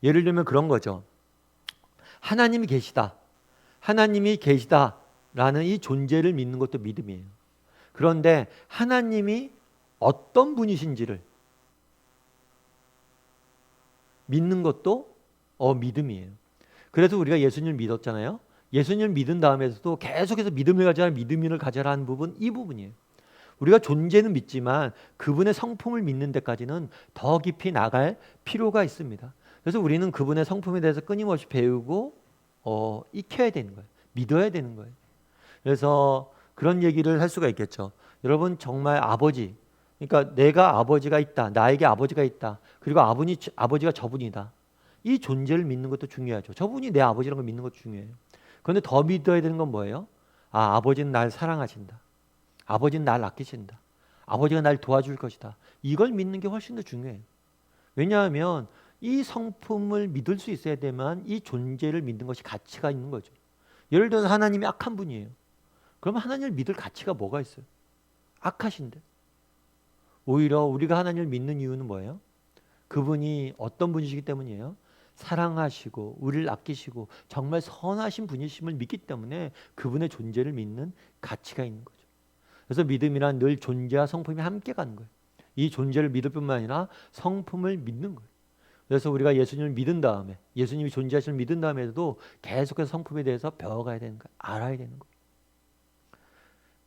예를 들면 그런 거죠. 하나님이 계시다. 하나님이 계시다라는 이 존재를 믿는 것도 믿음이에요. 그런데 하나님이 어떤 분이신지를 믿는 것도 믿음이에요. 그래서 우리가 예수님을 믿었잖아요. 예수님을 믿은 다음에서도 계속해서 믿음을 가져라 하는 부분, 이 부분이에요. 우리가 존재는 믿지만 그분의 성품을 믿는 데까지는 더 깊이 나갈 필요가 있습니다. 그래서 우리는 그분의 성품에 대해서 끊임없이 배우고 익혀야 되는 거예요. 믿어야 되는 거예요. 그래서 그런 얘기를 할 수가 있겠죠. 여러분 정말 아버지, 그러니까 내가 아버지가 있다. 나에게 아버지가 있다. 그리고 아버지가 저분이다. 이 존재를 믿는 것도 중요하죠. 저분이 내 아버지라는 걸 믿는 것도 중요해요. 그런데 더 믿어야 되는 건 뭐예요? 아버지는 날 사랑하신다. 아버지는 날 아끼신다. 아버지가 날 도와줄 것이다. 이걸 믿는 게 훨씬 더 중요해요. 왜냐하면 이 성품을 믿을 수 있어야 되면 이 존재를 믿는 것이 가치가 있는 거죠. 예를 들어서 하나님이 악한 분이에요. 그러면 하나님을 믿을 가치가 뭐가 있어요? 악하신데. 오히려 우리가 하나님을 믿는 이유는 뭐예요? 그분이 어떤 분이시기 때문이에요? 사랑하시고 우리를 아끼시고 정말 선하신 분이심을 믿기 때문에 그분의 존재를 믿는 가치가 있는 거죠. 그래서 믿음이란 늘 존재와 성품이 함께 가는 거예요. 이 존재를 믿을 뿐만 아니라 성품을 믿는 거예요. 그래서 우리가 예수님을 믿은 다음에, 예수님이 존재하심을 믿은 다음에도 계속해서 성품에 대해서 배워가야 되는 거예요. 알아야 되는 거예요.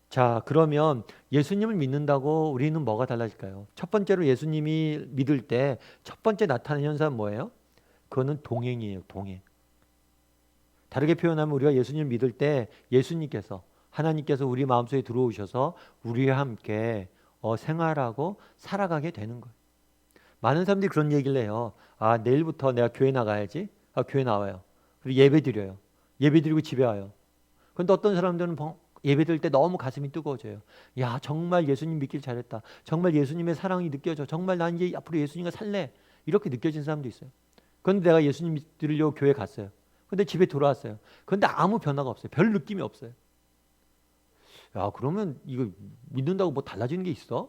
자, 그러면 예수님을 믿는다고 우리는 뭐가 달라질까요? 첫 번째로 예수님이 믿을 때 첫 번째 나타나는 현상은 뭐예요? 그거는 동행이에요. 동행. 다르게 표현하면 우리가 예수님을 믿을 때 예수님께서, 하나님께서 우리 마음속에 들어오셔서 우리와 함께 생활하고 살아가게 되는 거예요. 많은 사람들이 그런 얘기를 해요. 내일부터 내가 교회 나가야지. 교회 나와요. 그리고 예배 드려요. 예배 드리고 집에 와요. 그런데 어떤 사람들은 예배 드릴 때 너무 가슴이 뜨거워져요. 야, 정말 예수님 믿길 잘했다. 정말 예수님의 사랑이 느껴져. 정말 난 이제 앞으로 예수님과 살래. 이렇게 느껴진 사람도 있어요. 그런데 내가 예수님 믿으려고 교회 갔어요. 근데 집에 돌아왔어요. 그런데 아무 변화가 없어요. 별 느낌이 없어요. 야, 그러면 이거 믿는다고 뭐 달라지는 게 있어?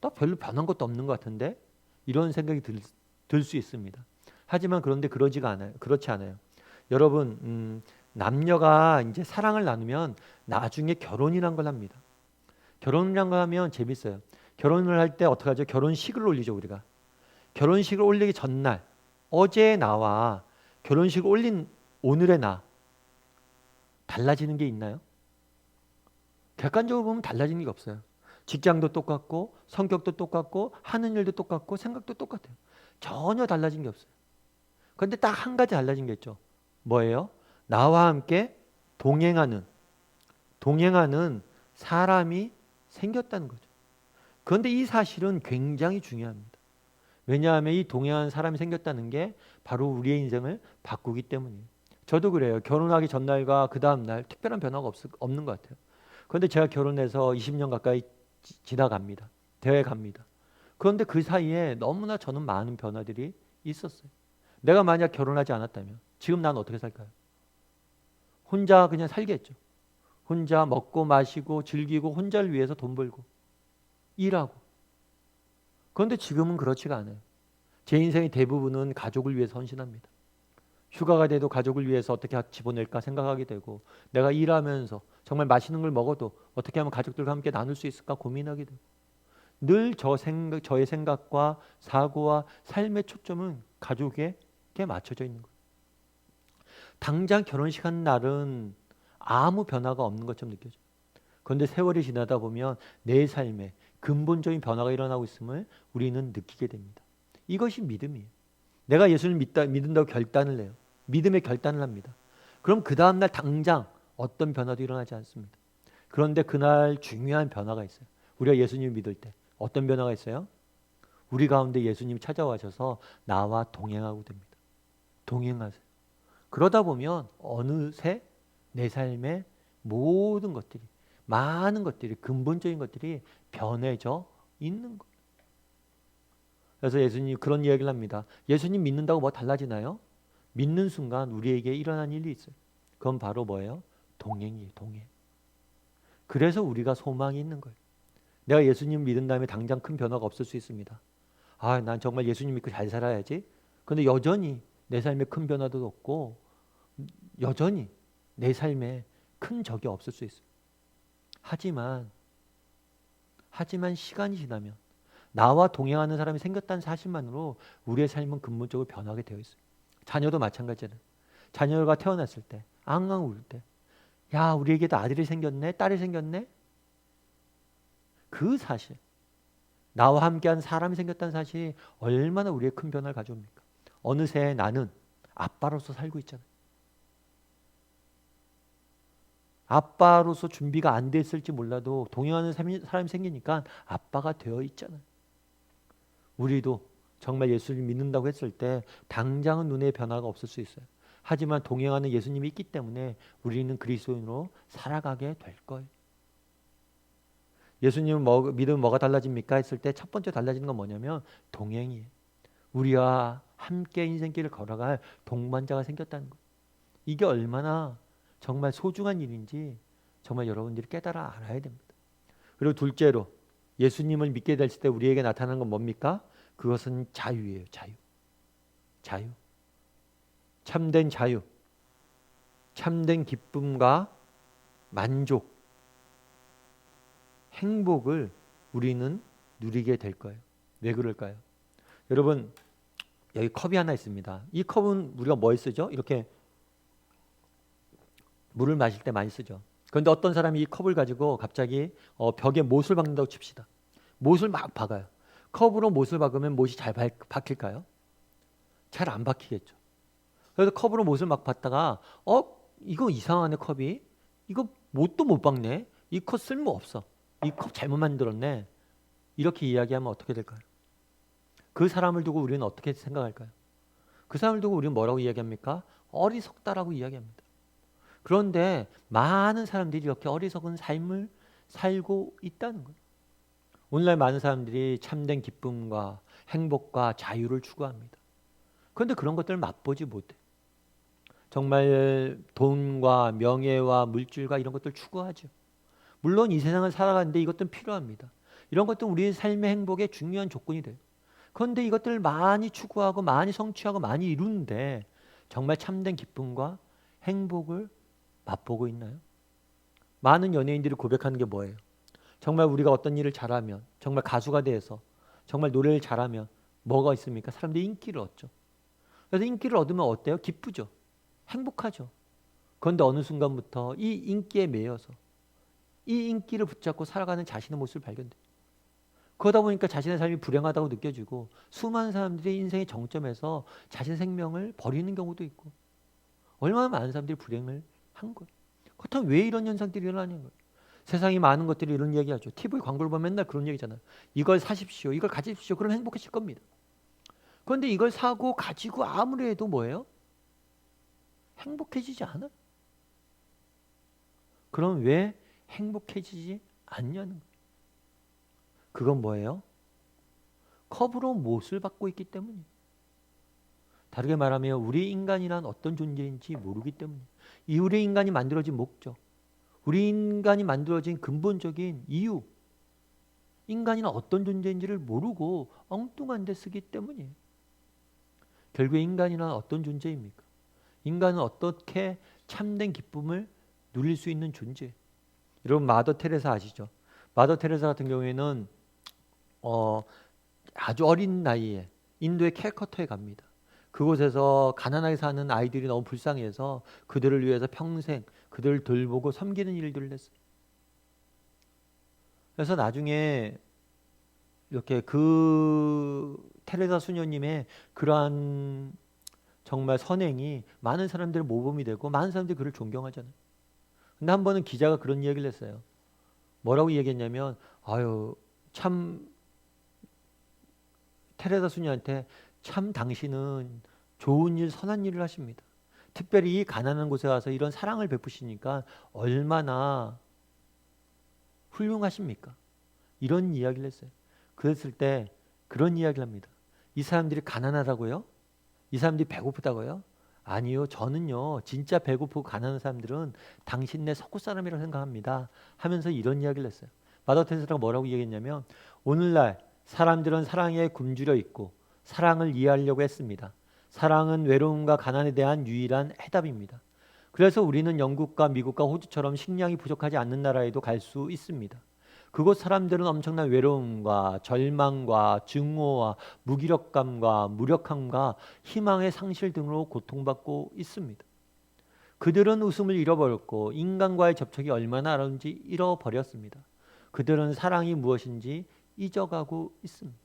나 별로 변한 것도 없는 것 같은데? 이런 생각이 들 수 있습니다. 하지만 그런데 그렇지 않아요. 여러분, 남녀가 이제 사랑을 나누면 나중에 결혼이란 걸 합니다. 결혼이란 걸 하면 재밌어요. 결혼을 할 때 어떻게 하죠? 결혼식을 올리죠, 우리가. 결혼식을 올리기 전날, 어제의 나와 결혼식을 올린 오늘의 나, 달라지는 게 있나요? 객관적으로 보면 달라지는 게 없어요. 직장도 똑같고 성격도 똑같고 하는 일도 똑같고 생각도 똑같아요. 전혀 달라진 게 없어요. 그런데 딱 한 가지 달라진 게 있죠. 뭐예요? 나와 함께 동행하는 사람이 생겼다는 거죠. 그런데 이 사실은 굉장히 중요합니다. 왜냐하면 이 동행하는 사람이 생겼다는 게 바로 우리의 인생을 바꾸기 때문이에요. 저도 그래요. 결혼하기 전날과 그 다음날 특별한 변화가 없는 것 같아요. 그런데 제가 결혼해서 20년 가까이 지나갑니다. 되어 갑니다. 그런데 그 사이에 너무나 저는 많은 변화들이 있었어요. 내가 만약 결혼하지 않았다면 지금 난 어떻게 살까요? 혼자 그냥 살겠죠. 혼자 먹고 마시고 즐기고 혼자를 위해서 돈 벌고 일하고. 그런데 지금은 그렇지가 않아요. 제 인생의 대부분은 가족을 위해서 헌신합니다. 휴가가 돼도 가족을 위해서 어떻게 같이 보낼까 생각하게 되고, 내가 일하면서 정말 맛있는 걸 먹어도 어떻게 하면 가족들과 함께 나눌 수 있을까 고민하게 되고, 늘 저의 생각과 사고와 삶의 초점은 가족에게 맞춰져 있는 거예요. 당장 결혼식 한 날은 아무 변화가 없는 것처럼 느껴져요. 그런데 세월이 지나다 보면 내 삶에 근본적인 변화가 일어나고 있음을 우리는 느끼게 됩니다. 이것이 믿음이에요. 내가 예수를 믿는다고 결단을 해요. 믿음의 결단을 합니다. 그럼 그 다음날 당장 어떤 변화도 일어나지 않습니다. 그런데 그날 중요한 변화가 있어요. 우리가 예수님을 믿을 때 어떤 변화가 있어요? 우리 가운데 예수님이 찾아와셔서 나와 동행하고 됩니다. 동행하세요. 그러다 보면 어느새 내 삶의 모든 것들이, 많은 것들이, 근본적인 것들이 변해져 있는 거예요. 그래서 예수님이 그런 이야기를 합니다. 예수님 믿는다고 뭐 달라지나요? 믿는 순간 우리에게 일어난 일이 있어요. 그건 바로 뭐예요? 동행이에요. 동행. 그래서 우리가 소망이 있는 거예요. 내가 예수님 믿은 다음에 당장 큰 변화가 없을 수 있습니다. 아, 난 정말 예수님 믿고 잘 살아야지. 그런데 여전히 내 삶에 큰 변화도 없고 여전히 내 삶에 큰 적이 없을 수 있어요. 하지만 시간이 지나면 나와 동행하는 사람이 생겼다는 사실만으로 우리의 삶은 근본적으로 변하게 되어 있어요. 자녀도 마찬가지잖아요. 자녀가 태어났을 때 앙앙 울 때, 야, 우리에게도 아들이 생겼네, 딸이 생겼네. 그 사실, 나와 함께한 사람이 생겼다는 사실이 얼마나 우리의 큰 변화를 가져옵니까? 어느새 나는 아빠로서 살고 있잖아요. 아빠로서 준비가 안 됐을지 몰라도 동행하는 사람이 생기니까 아빠가 되어 있잖아요. 우리도 정말 예수를 믿는다고 했을 때 당장은 눈에 변화가 없을 수 있어요. 하지만 동행하는 예수님이 있기 때문에 우리는 그리스도인으로 살아가게 될 거예요. 예수님을 믿으면 뭐가 달라집니까? 했을 때 첫 번째 달라지는 건 뭐냐면 동행이에요. 우리와 함께 인생길을 걸어갈 동반자가 생겼다는 거예요. 이게 얼마나 정말 소중한 일인지 정말 여러분들이 깨달아 알아야 됩니다. 그리고 둘째로 예수님을 믿게 될 때 우리에게 나타나는 건 뭡니까? 그것은 자유예요. 자유. 자유. 참된 자유. 참된 기쁨과 만족, 행복을 우리는 누리게 될 거예요. 왜 그럴까요? 여러분, 여기 컵이 하나 있습니다. 이 컵은 우리가 뭐에 쓰죠? 이렇게 물을 마실 때 많이 쓰죠. 그런데 어떤 사람이 이 컵을 가지고 갑자기 벽에 못을 박는다고 칩시다. 못을 막 박아요. 컵으로 못을 박으면 못이 잘 박힐까요? 잘 안 박히겠죠. 그래서 컵으로 못을 막 박다가 이거 이상하네 컵이. 이거 못도 못 박네. 이 컵 쓸모 없어. 이 컵 잘못 만들었네. 이렇게 이야기하면 어떻게 될까요? 그 사람을 두고 우리는 어떻게 생각할까요? 그 사람을 두고 우리는 뭐라고 이야기합니까? 어리석다라고 이야기합니다. 그런데 많은 사람들이 이렇게 어리석은 삶을 살고 있다는 거예요. 오늘날 많은 사람들이 참된 기쁨과 행복과 자유를 추구합니다. 그런데 그런 것들을 맛보지 못해. 정말 돈과 명예와 물질과 이런 것들 추구하죠. 물론 이 세상을 살아가는데 이것들은 필요합니다. 이런 것들은 우리의 삶의 행복의 중요한 조건이 돼요. 그런데 이것들을 많이 추구하고 많이 성취하고 많이 이루는데 정말 참된 기쁨과 행복을 맛보고 있나요? 많은 연예인들이 고백하는 게 뭐예요? 정말 우리가 어떤 일을 잘하면, 정말 가수가 돼서 정말 노래를 잘하면 뭐가 있습니까? 사람들이 인기를 얻죠. 그래서 인기를 얻으면 어때요? 기쁘죠. 행복하죠. 그런데 어느 순간부터 이 인기에 매여서 이 인기를 붙잡고 살아가는 자신의 모습을 발견돼요. 그러다 보니까 자신의 삶이 불행하다고 느껴지고 수많은 사람들이 인생의 정점에서 자신의 생명을 버리는 경우도 있고 얼마나 많은 사람들이 불행을 한 거예요. 그렇다면 왜 이런 현상들이 일어나는 거예요? 세상이 많은 것들이 이런 얘기하죠. TV 광고를 보면 맨날 그런 얘기잖아요. 이걸 사십시오. 이걸 가지십시오. 그럼 행복해질 겁니다. 그런데 이걸 사고 가지고 아무리 해도 뭐예요? 행복해지지 않아요. 그럼 왜 행복해지지 않냐는 거예요. 그건 뭐예요? 컵으로 못을 받고 있기 때문이에요. 다르게 말하면 우리 인간이란 어떤 존재인지 모르기 때문이에요. 이 우리 인간이 만들어진 목적, 우리 인간이 만들어진 근본적인 이유, 인간이란 어떤 존재인지를 모르고 엉뚱한 데 쓰기 때문이에요. 결국에 인간이란 어떤 존재입니까? 인간은 어떻게 참된 기쁨을 누릴 수 있는 존재예요. 여러분 마더 테레사 아시죠? 마더 테레사 같은 경우에는 어, 아주 어린 나이에 인도의 캘커타에 갑니다. 그곳에서 가난하게 사는 아이들이 너무 불쌍해서 그들을 위해서 평생 그들을 돌보고 섬기는 일들을 했어요. 그래서 나중에 이렇게 그 테레사 수녀님의 그러한 정말 선행이 많은 사람들의 모범이 되고 많은 사람들이 그를 존경하잖아요. 근데 한 번은 기자가 그런 이야기를 했어요. 뭐라고 얘기했냐면, 아유, 참 테레사 수녀한테 참 당신은 좋은 일, 선한 일을 하십니다. 특별히 이 가난한 곳에 가서 이런 사랑을 베푸시니까 얼마나 훌륭하십니까? 이런 이야기를 했어요. 그랬을 때 그런 이야기를 합니다. 이 사람들이 가난하다고요? 이 사람들이 배고프다고요? 아니요. 저는요. 진짜 배고프고 가난한 사람들은 당신네 석구 사람이라고 생각합니다. 하면서 이런 이야기를 했어요. 마더 테레사가 뭐라고 얘기했냐면 오늘날 사람들은 사랑에 굶주려 있고 사랑을 이해하려고 했습니다. 사랑은 외로움과 가난에 대한 유일한 해답입니다. 그래서 우리는 영국과 미국과 호주처럼 식량이 부족하지 않는 나라에도 갈 수 있습니다. 그곳 사람들은 엄청난 외로움과 절망과 증오와 무기력감과 무력함과 희망의 상실 등으로 고통받고 있습니다. 그들은 웃음을 잃어버렸고 인간과의 접촉이 얼마나 어려운지 잃어버렸습니다. 그들은 사랑이 무엇인지 잊어가고 있습니다.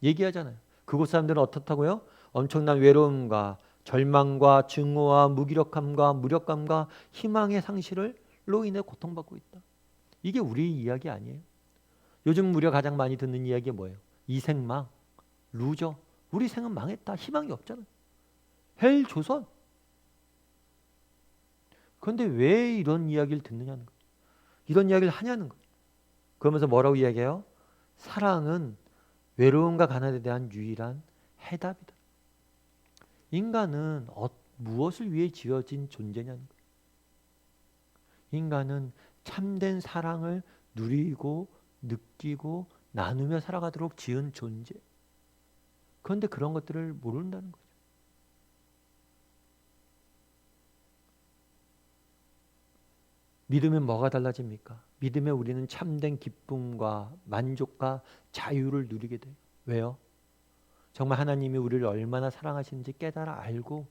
얘기하잖아요. 그곳 사람들은 어떻다고요? 엄청난 외로움과 절망과 증오와 무기력함과 무력감과 희망의 상실로 인해 고통받고 있다. 이게 우리 이야기 아니에요. 요즘 우리가 가장 많이 듣는 이야기가 뭐예요? 이생망, 루저. 우리 생은 망했다. 희망이 없잖아요. 헬 조선. 그런데 왜 이런 이야기를 듣느냐는 거예요. 이런 이야기를 하냐는 거예요. 그러면서 뭐라고 이야기해요? 사랑은 외로움과 가난에 대한 유일한 해답이다. 인간은 무엇을 위해 지어진 존재냐는 거예요. 인간은 참된 사랑을 누리고 느끼고 나누며 살아가도록 지은 존재. 그런데 그런 것들을 모른다는 거죠. 믿으면 뭐가 달라집니까? 믿으면 우리는 참된 기쁨과 만족과 자유를 누리게 돼요. 왜요? 정말 하나님이 우리를 얼마나 사랑하시는지 깨달아 알고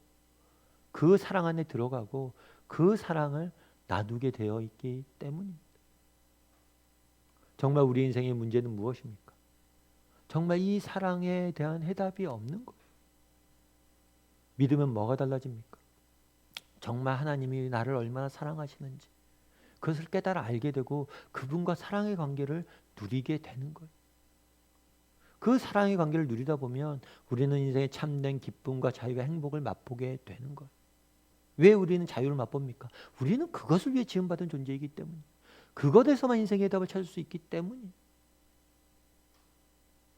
그 사랑 안에 들어가고 그 사랑을 나누게 되어 있기 때문입니다. 정말 우리 인생의 문제는 무엇입니까? 정말 이 사랑에 대한 해답이 없는 거예요. 믿으면 뭐가 달라집니까? 정말 하나님이 나를 얼마나 사랑하시는지 그것을 깨달아 알게 되고 그분과 사랑의 관계를 누리게 되는 거예요. 그 사랑의 관계를 누리다 보면 우리는 인생의 참된 기쁨과 자유와 행복을 맛보게 되는 거예요. 왜 우리는 자유를 맛봅니까? 우리는 그것을 위해 지음받은 존재이기 때문에 그것에서만 인생의 해답을 찾을 수 있기 때문에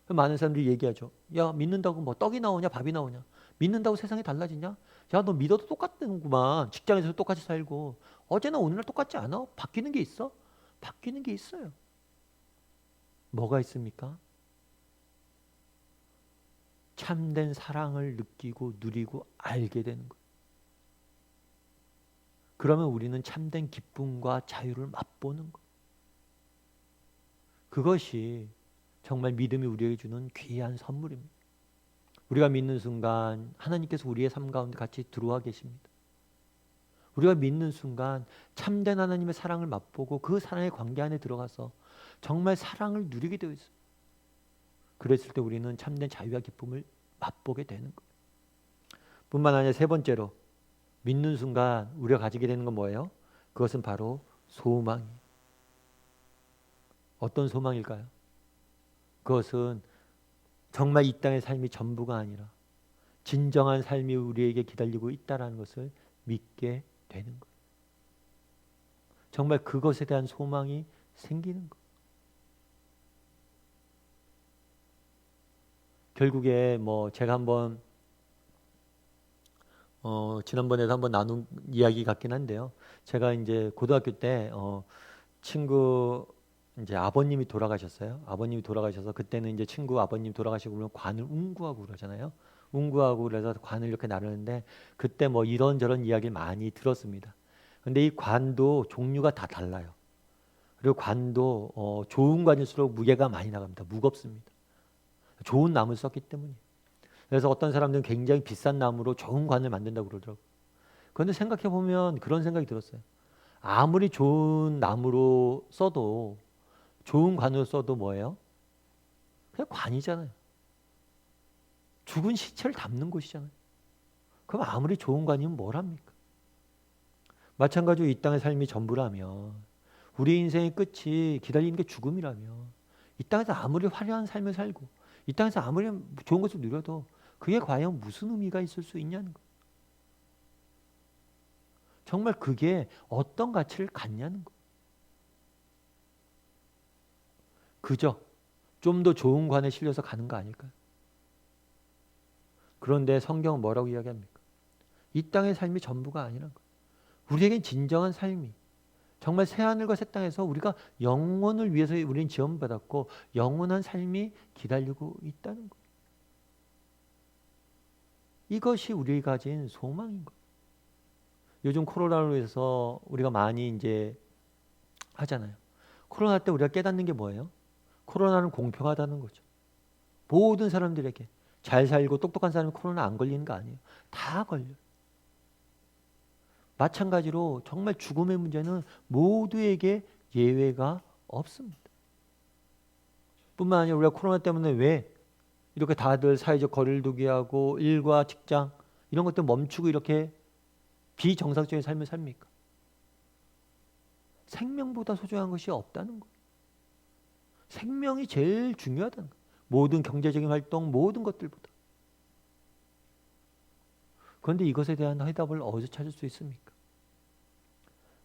많은 사람들이 얘기하죠. 야, 믿는다고 뭐 떡이 나오냐 밥이 나오냐. 믿는다고 세상이 달라지냐? 야, 너 믿어도 똑같구만. 직장에서 똑같이 살고 어제나 오늘날 똑같지 않아? 바뀌는 게 있어? 바뀌는 게 있어요. 뭐가 있습니까? 참된 사랑을 느끼고 누리고 알게 되는 거예요. 그러면 우리는 참된 기쁨과 자유를 맛보는 거예요. 그것이 정말 믿음이 우리에게 주는 귀한 선물입니다. 우리가 믿는 순간 하나님께서 우리의 삶 가운데 같이 들어와 계십니다. 우리가 믿는 순간 참된 하나님의 사랑을 맛보고 그 사랑의 관계 안에 들어가서 정말 사랑을 누리게 되어 있습니다. 그랬을 때 우리는 참된 자유와 기쁨을 맛보게 되는 거예요. 뿐만 아니라 세 번째로 믿는 순간 우리가 가지게 되는 건 뭐예요? 그것은 바로 소망이에요. 어떤 소망일까요? 그것은 정말 이 땅의 삶이 전부가 아니라 진정한 삶이 우리에게 기다리고 있다는 것을 믿게 되는 거예요. 정말 그것에 대한 소망이 생기는 거예요. 결국에 제가 한번 지난번에도 한번 나눈 이야기 같긴 한데요. 제가 이제 고등학교 때 친구 이제 아버님이 돌아가셨어요. 아버님이 돌아가셔서 그때는 이제 친구 아버님 돌아가시고 그러면 관을 운구하고 그러잖아요. 운구하고 그래서 관을 이렇게 나르는데 그때 이런저런 이야기를 많이 들었습니다. 근데 이 관도 종류가 다 달라요. 그리고 관도 좋은 관일수록 무게가 많이 나갑니다. 무겁습니다. 좋은 나무를 썼기 때문이에요. 그래서 어떤 사람들은 굉장히 비싼 나무로 좋은 관을 만든다고 그러더라고요. 그런데 생각해 보면 그런 생각이 들었어요. 아무리 좋은 나무로 써도, 좋은 관으로 써도 뭐예요? 그냥 관이잖아요. 죽은 시체를 담는 곳이잖아요. 그럼 아무리 좋은 관이면 뭘 합니까? 마찬가지로 이 땅의 삶이 전부라면, 우리 인생의 끝이 기다리는 게 죽음이라면, 이 땅에서 아무리 화려한 삶을 살고 이 땅에서 아무리 좋은 것을 누려도 그게 과연 무슨 의미가 있을 수 있냐는 거예요. 정말 그게 어떤 가치를 갖냐는 거예요. 그저 좀 더 좋은 관에 실려서 가는 거 아닐까요? 그런데 성경은 뭐라고 이야기합니까? 이 땅의 삶이 전부가 아니란 거예요. 우리에겐 진정한 삶이, 정말 새하늘과 새 땅에서 우리가 영원을 위해서 우리는 지원받았고 영원한 삶이 기다리고 있다는 거예요. 이것이 우리가 가진 소망인 거예요. 요즘 코로나로 해서 우리가 많이 이제 하잖아요. 코로나 때 우리가 깨닫는 게 뭐예요? 코로나는 공평하다는 거죠. 모든 사람들에게 잘 살고 똑똑한 사람이 코로나 안 걸리는 거 아니에요. 다 걸려요. 마찬가지로 정말 죽음의 문제는 모두에게 예외가 없습니다. 뿐만 아니라 우리가 코로나 때문에 왜 이렇게 다들 사회적 거리를 두게 하고 일과 직장 이런 것들 멈추고 이렇게 비정상적인 삶을 삽니까? 생명보다 소중한 것이 없다는 거예요. 생명이 제일 중요하다는 거예요. 모든 경제적인 활동, 모든 것들보다. 그런데 이것에 대한 해답을 어디서 찾을 수 있습니까?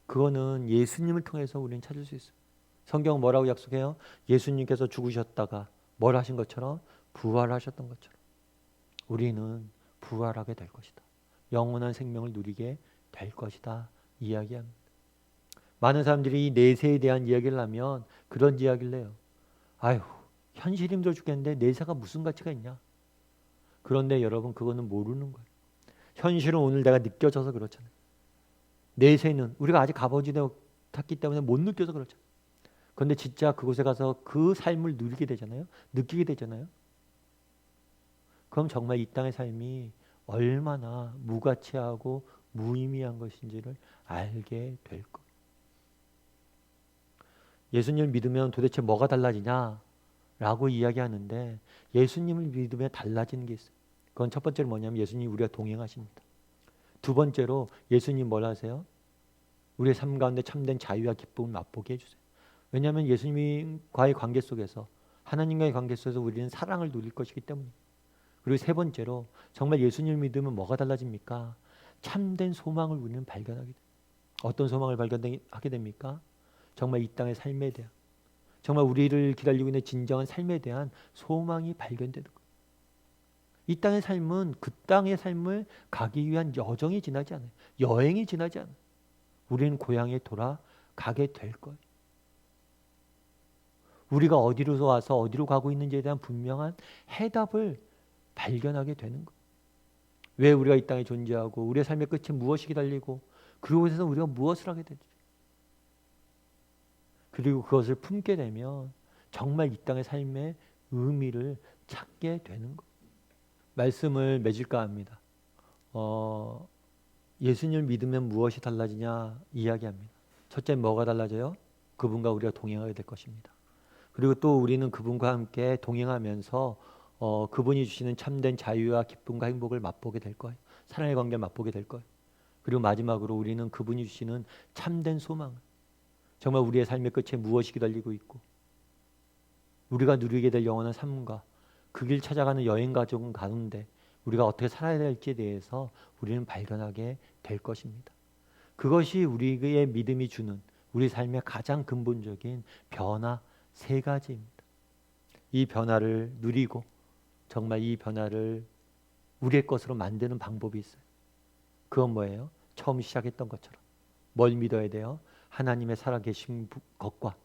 그거는 예수님을 통해서 우리는 찾을 수 있습니다. 성경은 뭐라고 약속해요? 예수님께서 죽으셨다가 뭘 하신 것처럼 부활하셨던 것처럼 우리는 부활하게 될 것이다. 영원한 생명을 누리게 될 것이다. 이야기합니다. 많은 사람들이 이 내세에 대한 이야기를 하면 그런 이야기를 해요. 아유, 현실이 힘들어 죽겠는데 내세가 무슨 가치가 있냐? 그런데 여러분 그거는 모르는 거예요. 현실은 오늘 내가 느껴져서 그렇잖아요. 내세는 우리가 아직 가보지 못했기 때문에 못 느껴서 그렇잖아요. 그런데 진짜 그곳에 가서 그 삶을 누리게 되잖아요. 느끼게 되잖아요. 그럼 정말 이 땅의 삶이 얼마나 무가치하고 무의미한 것인지를 알게 될 거예요. 예수님을 믿으면 도대체 뭐가 달라지냐? 라고 이야기하는데 예수님을 믿으면 달라지는 게 있어요. 그건 첫 번째로 뭐냐면 예수님이 우리가 동행하십니다. 두 번째로 예수님 뭘 하세요? 우리의 삶 가운데 참된 자유와 기쁨을 맛보게 해주세요. 왜냐하면 예수님과의 관계 속에서 하나님과의 관계 속에서 우리는 사랑을 누릴 것이기 때문이에요. 그리고 세 번째로 정말 예수님을 믿으면 뭐가 달라집니까? 참된 소망을 우리는 발견하게 돼요. 어떤 소망을 발견하게 됩니까? 정말 이 땅의 삶에 대한, 정말 우리를 기다리고 있는 진정한 삶에 대한 소망이 발견되는 거예요. 이 땅의 삶은 그 땅의 삶을 가기 위한 여정이 지나지 않아요. 여행이 지나지 않아요. 우리는 고향에 돌아가게 될 거예요. 우리가 어디로 와서 어디로 가고 있는지에 대한 분명한 해답을 발견하게 되는 거예요. 왜 우리가 이 땅에 존재하고 우리의 삶의 끝이 무엇이 기다리고 그곳에서 우리가 무엇을 하게 되지? 그리고 그것을 품게 되면 정말 이 땅의 삶의 의미를 찾게 되는 거예요. 말씀을 맺을까 합니다. 예수님을 믿으면 무엇이 달라지냐 이야기합니다. 첫째 뭐가 달라져요? 그분과 우리가 동행하게 될 것입니다. 그리고 또 우리는 그분과 함께 동행하면서 그분이 주시는 참된 자유와 기쁨과 행복을 맛보게 될 거예요. 사랑의 관계를 맛보게 될 거예요. 그리고 마지막으로 우리는 그분이 주시는 참된 소망, 정말 우리의 삶의 끝에 무엇이 기다리고 있고 우리가 누리게 될 영원한 삶과 그 길 찾아가는 여행 가족 가운데 우리가 어떻게 살아야 될지에 대해서 우리는 발견하게 될 것입니다. 그것이 우리의 믿음이 주는 우리 삶의 가장 근본적인 변화 세 가지입니다. 이 변화를 누리고 정말 이 변화를 우리의 것으로 만드는 방법이 있어요. 그건 뭐예요? 처음 시작했던 것처럼 뭘 믿어야 돼요? 하나님의 살아계신 것과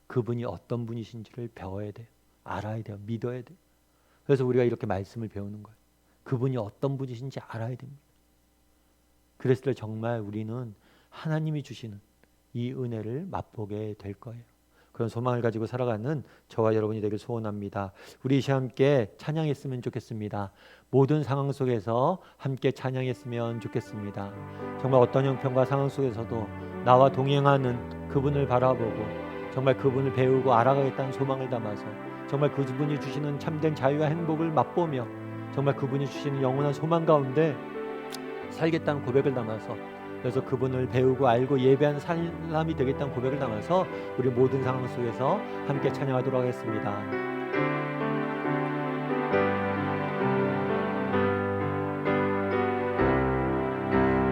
그분이 어떤 분이신지를 배워야 돼요. 알아야 돼요. 믿어야 돼요. 그래서 우리가 이렇게 말씀을 배우는 거예요. 그분이 어떤 분이신지 알아야 됩니다. 그랬을 때 정말 우리는 하나님이 주시는 이 은혜를 맛보게 될 거예요. 그런 소망을 가지고 살아가는 저와 여러분이 되길 소원합니다. 우리 이 시간 함께 찬양했으면 좋겠습니다. 모든 상황 속에서 함께 찬양했으면 좋겠습니다. 정말 어떤 형편과 상황 속에서도 나와 동행하는 그분을 바라보고 정말 그분을 배우고 알아가겠다는 소망을 담아서 정말 그분이 주시는 참된 자유와 행복을 맛보며 정말 그분이 주시는 영원한 소망 가운데 살겠다는 고백을 담아서, 그래서 그분을 배우고 알고 예배하는 사람이 되겠다는 고백을 담아서 우리 모든 상황 속에서 함께 찬양하도록 하겠습니다.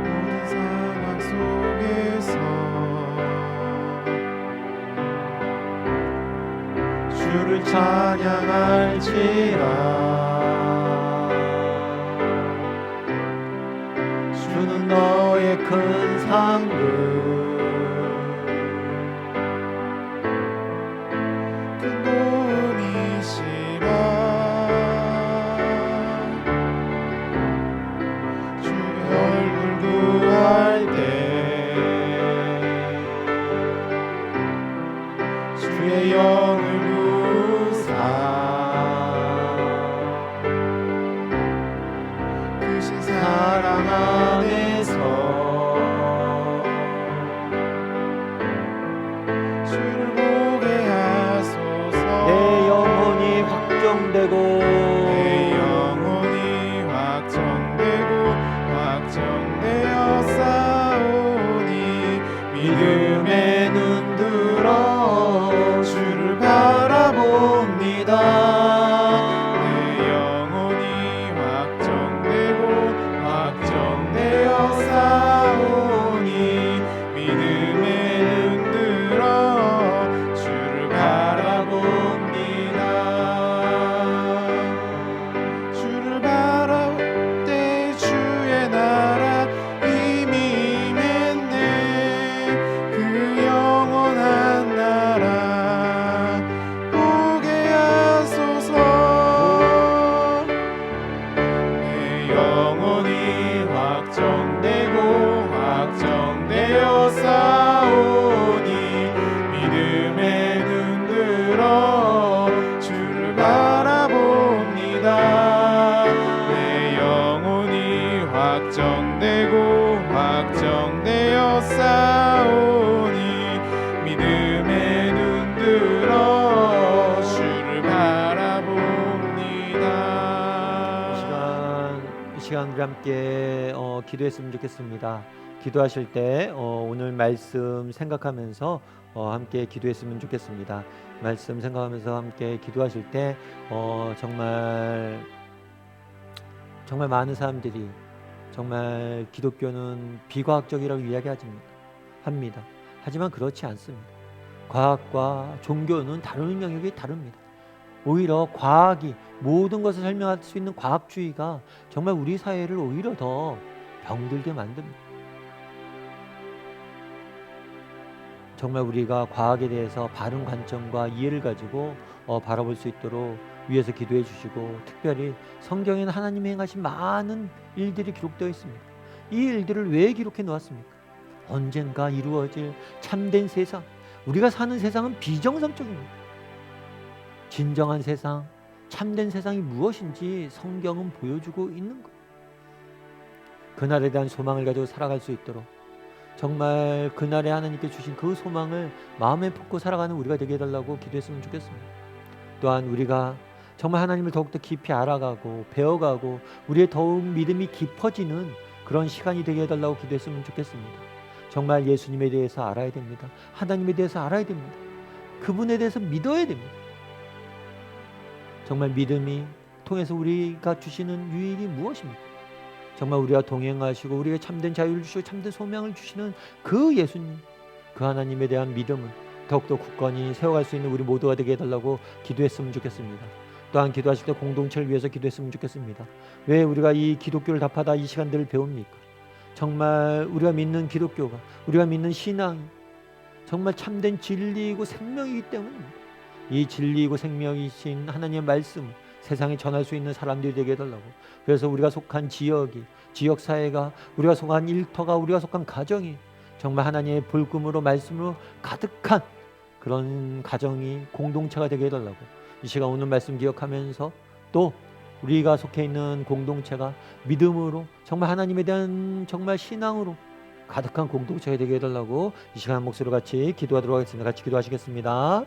모든 상황 속에서 주를 찬양할지라. 주는 너의 큰 상급, 큰 도움이시라. 주의 얼굴 구할 때 주의 영을 구사 크신 사랑 안에서 주를 보게 하소서. 내 영혼이 확정되고 내 영혼이 확정되고 확정되어 싸우니 믿음의 눈 들어 주를 바라봅니다. 내 영혼이 확정되고 확정되어 싸우니 믿음의 눈 들어 주를 바라봅니다. 주를 바라볼 때 주의 나라 이미 임했네. 그 영원한 나라 보게 하소서. 내 영혼이 확정되고 확정되어 싸우니 믿음의 눈 들어 주를 바라봅니다. 내 영혼이 확정되고 확정되어 싸우니 믿음의 눈 들어 주를 바라봅니다. 이 시간 우리 함께 기도했으면 좋겠습니다. 기도하실 때 오늘 말씀 생각하면서 함께 기도했으면 좋겠습니다. 말씀 생각하면서 함께 기도하실 때 정말 많은 사람들이 정말 기독교는 비과학적이라고 이야기합니다. 하지만 그렇지 않습니다. 과학과 종교는 다루는 영역이 다릅니다. 오히려 과학이 모든 것을 설명할 수 있는 과학주의가 정말 우리 사회를 오히려 더 병들게 만듭니다. 정말 우리가 과학에 대해서 바른 관점과 이해를 가지고 바라볼 수 있도록 위에서 기도해 주시고, 특별히 성경에는 하나님이 행하신 많은 일들이 기록되어 있습니다. 이 일들을 왜 기록해 놓았습니까? 언젠가 이루어질 참된 세상, 우리가 사는 세상은 비정상적입니다. 진정한 세상, 참된 세상이 무엇인지 성경은 보여주고 있는 것. 그날에 대한 소망을 가지고 살아갈 수 있도록 정말 그날에 하나님께 주신 그 소망을 마음에 품고 살아가는 우리가 되게 해달라고 기도했으면 좋겠습니다. 또한 우리가 정말 하나님을 더욱더 깊이 알아가고 배워가고 우리의 더욱 믿음이 깊어지는 그런 시간이 되게 해달라고 기도했으면 좋겠습니다. 정말 예수님에 대해서 알아야 됩니다. 하나님에 대해서 알아야 됩니다. 그분에 대해서 믿어야 됩니다. 정말 믿음이 통해서 우리가 주시는 유익이 무엇입니까? 정말 우리와 동행하시고 우리에게 참된 자유를 주시고 참된 소명을 주시는 그 예수님, 그 하나님에 대한 믿음은 더욱더 굳건히 세워갈 수 있는 우리 모두가 되게 해달라고 기도했으면 좋겠습니다. 또한 기도하실 때 공동체를 위해서 기도했으면 좋겠습니다. 왜 우리가 이 기독교를 답하다 이 시간들을 배웁니까? 정말 우리가 믿는 기독교가, 우리가 믿는 신앙이 정말 참된 진리이고 생명이기 때문입니다. 이 진리이고 생명이신 하나님의 말씀 세상에 전할 수 있는 사람들이 되게 해달라고. 그래서 우리가 속한 지역이, 지역사회가, 우리가 속한 일터가, 우리가 속한 가정이 정말 하나님의 불금으로 말씀으로 가득한 그런 가정이 공동체가 되게 해달라고 이 시간 오늘 말씀 기억하면서 또 우리가 속해 있는 공동체가 믿음으로 정말 하나님에 대한 정말 신앙으로 가득한 공동체가 되게 해달라고 이 시간 목소리로 같이 기도하도록 하겠습니다. 같이 기도하시겠습니다.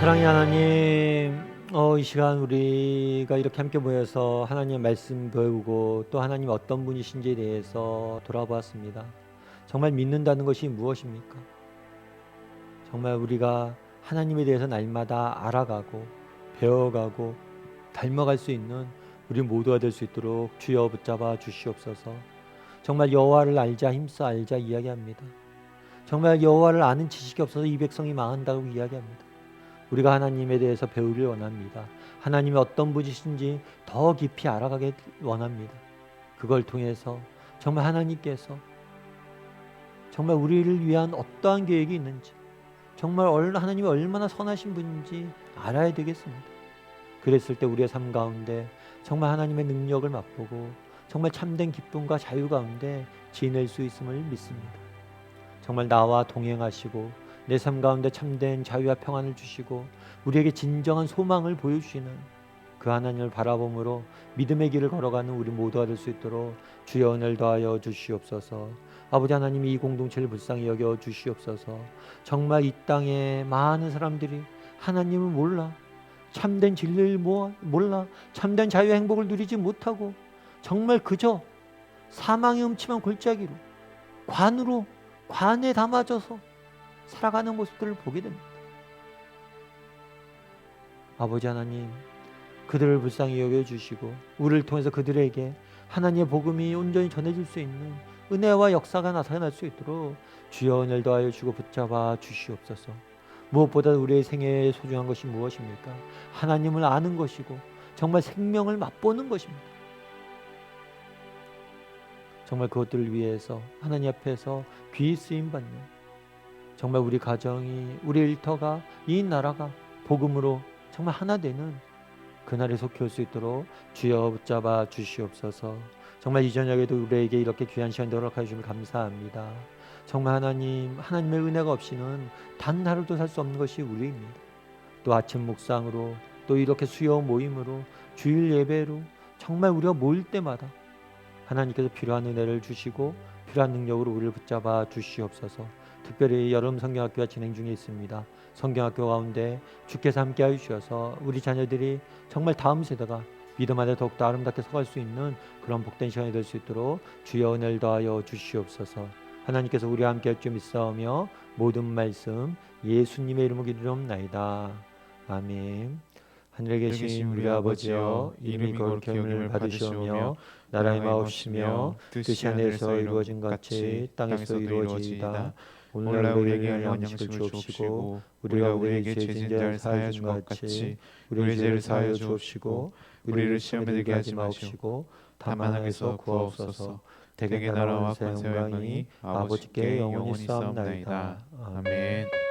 사랑의 하나님, 이 시간 우리가 이렇게 함께 모여서 하나님의 말씀 배우고 또 하나님 어떤 분이신지에 대해서 돌아보았습니다. 정말 믿는다는 것이 무엇입니까? 정말 우리가 하나님에 대해서 날마다 알아가고 배워가고 닮아갈 수 있는 우리 모두가 될 수 있도록 주여 붙잡아 주시옵소서. 정말 여호와를 알자 힘써 알자 이야기합니다. 정말 여호와를 아는 지식이 없어서 이 백성이 망한다고 이야기합니다. 우리가 하나님에 대해서 배우길 원합니다. 하나님이 어떤 분이신지 더 깊이 알아가길 원합니다. 그걸 통해서 정말 하나님께서 정말 우리를 위한 어떠한 계획이 있는지 정말 하나님이 얼마나 선하신 분인지 알아야 되겠습니다. 그랬을 때 우리의 삶 가운데 정말 하나님의 능력을 맛보고 정말 참된 기쁨과 자유 가운데 지낼 수 있음을 믿습니다. 정말 나와 동행하시고 내 삶 가운데 참된 자유와 평안을 주시고 우리에게 진정한 소망을 보여주시는 그 하나님을 바라봄으로 믿음의 길을 걸어가는 우리 모두가 될 수 있도록 주여 은혜를 더하여 주시옵소서. 아버지 하나님이 이 공동체를 불쌍히 여겨 주시옵소서. 정말 이 땅에 많은 사람들이 하나님을 몰라 참된 진리를 몰라 참된 자유와 행복을 누리지 못하고 정말 그저 사망의 음침한 골짜기로 관에 담아져서 살아가는 모습들을 보게 됩니다. 아버지 하나님, 그들을 불쌍히 여겨주시고 우리를 통해서 그들에게 하나님의 복음이 온전히 전해질 수 있는 은혜와 역사가 나타날 수 있도록 주여 은혜를 더하여 주고 붙잡아 주시옵소서. 무엇보다 우리의 생애에 소중한 것이 무엇입니까? 하나님을 아는 것이고 정말 생명을 맛보는 것입니다. 정말 그것들을 위해서 하나님 앞에서 귀히 쓰임받는 정말 우리 가정이 우리 일터가 이 나라가 복음으로 정말 하나 되는 그날에 속해 올 수 있도록 주여 붙잡아 주시옵소서. 정말 이 저녁에도 우리에게 이렇게 귀한 시간 허락해 주시면 감사합니다. 정말 하나님의 은혜가 없이는 단 하루도 살 수 없는 것이 우리입니다. 또 아침 묵상으로 또 이렇게 수요 모임으로 주일 예배로 정말 우리가 모일 때마다 하나님께서 필요한 은혜를 주시고 필요한 능력으로 우리를 붙잡아 주시옵소서. 특별히 여름 성경학교가 진행 중에 있습니다. 성경학교 가운데 주께서 함께하여 주셔서 우리 자녀들이 정말 다음 세대가 믿음 안에 더욱더 아름답게 서갈 수 있는 그런 복된 시간이 될 수 있도록 주여 은혜를 더하여 주시옵소서. 하나님께서 우리와 함께 할 줄 믿사오며 모든 말씀 예수님의 이름으로 기도옵나이다. 아멘. 하늘에 계신 우리 아버지여, 이름이 거룩히 여김을 받으시오며 나라의 마옵시며 뜻이 하늘에서 이루어진 것 같이 땅에서 이루어지이다. 오늘날 우리에게 일용할 양식을 주옵시고 우리가 우리에게 죄진 자를 사하여 준 것 같이 우리의 죄를 사하여 주옵시고 우리를 시험에 들게 하지 마옵시고 다만 악에서 구하옵소서. 대개 나라와 권세 영광이 아버지께 영원히 있사옵나이다. 아멘.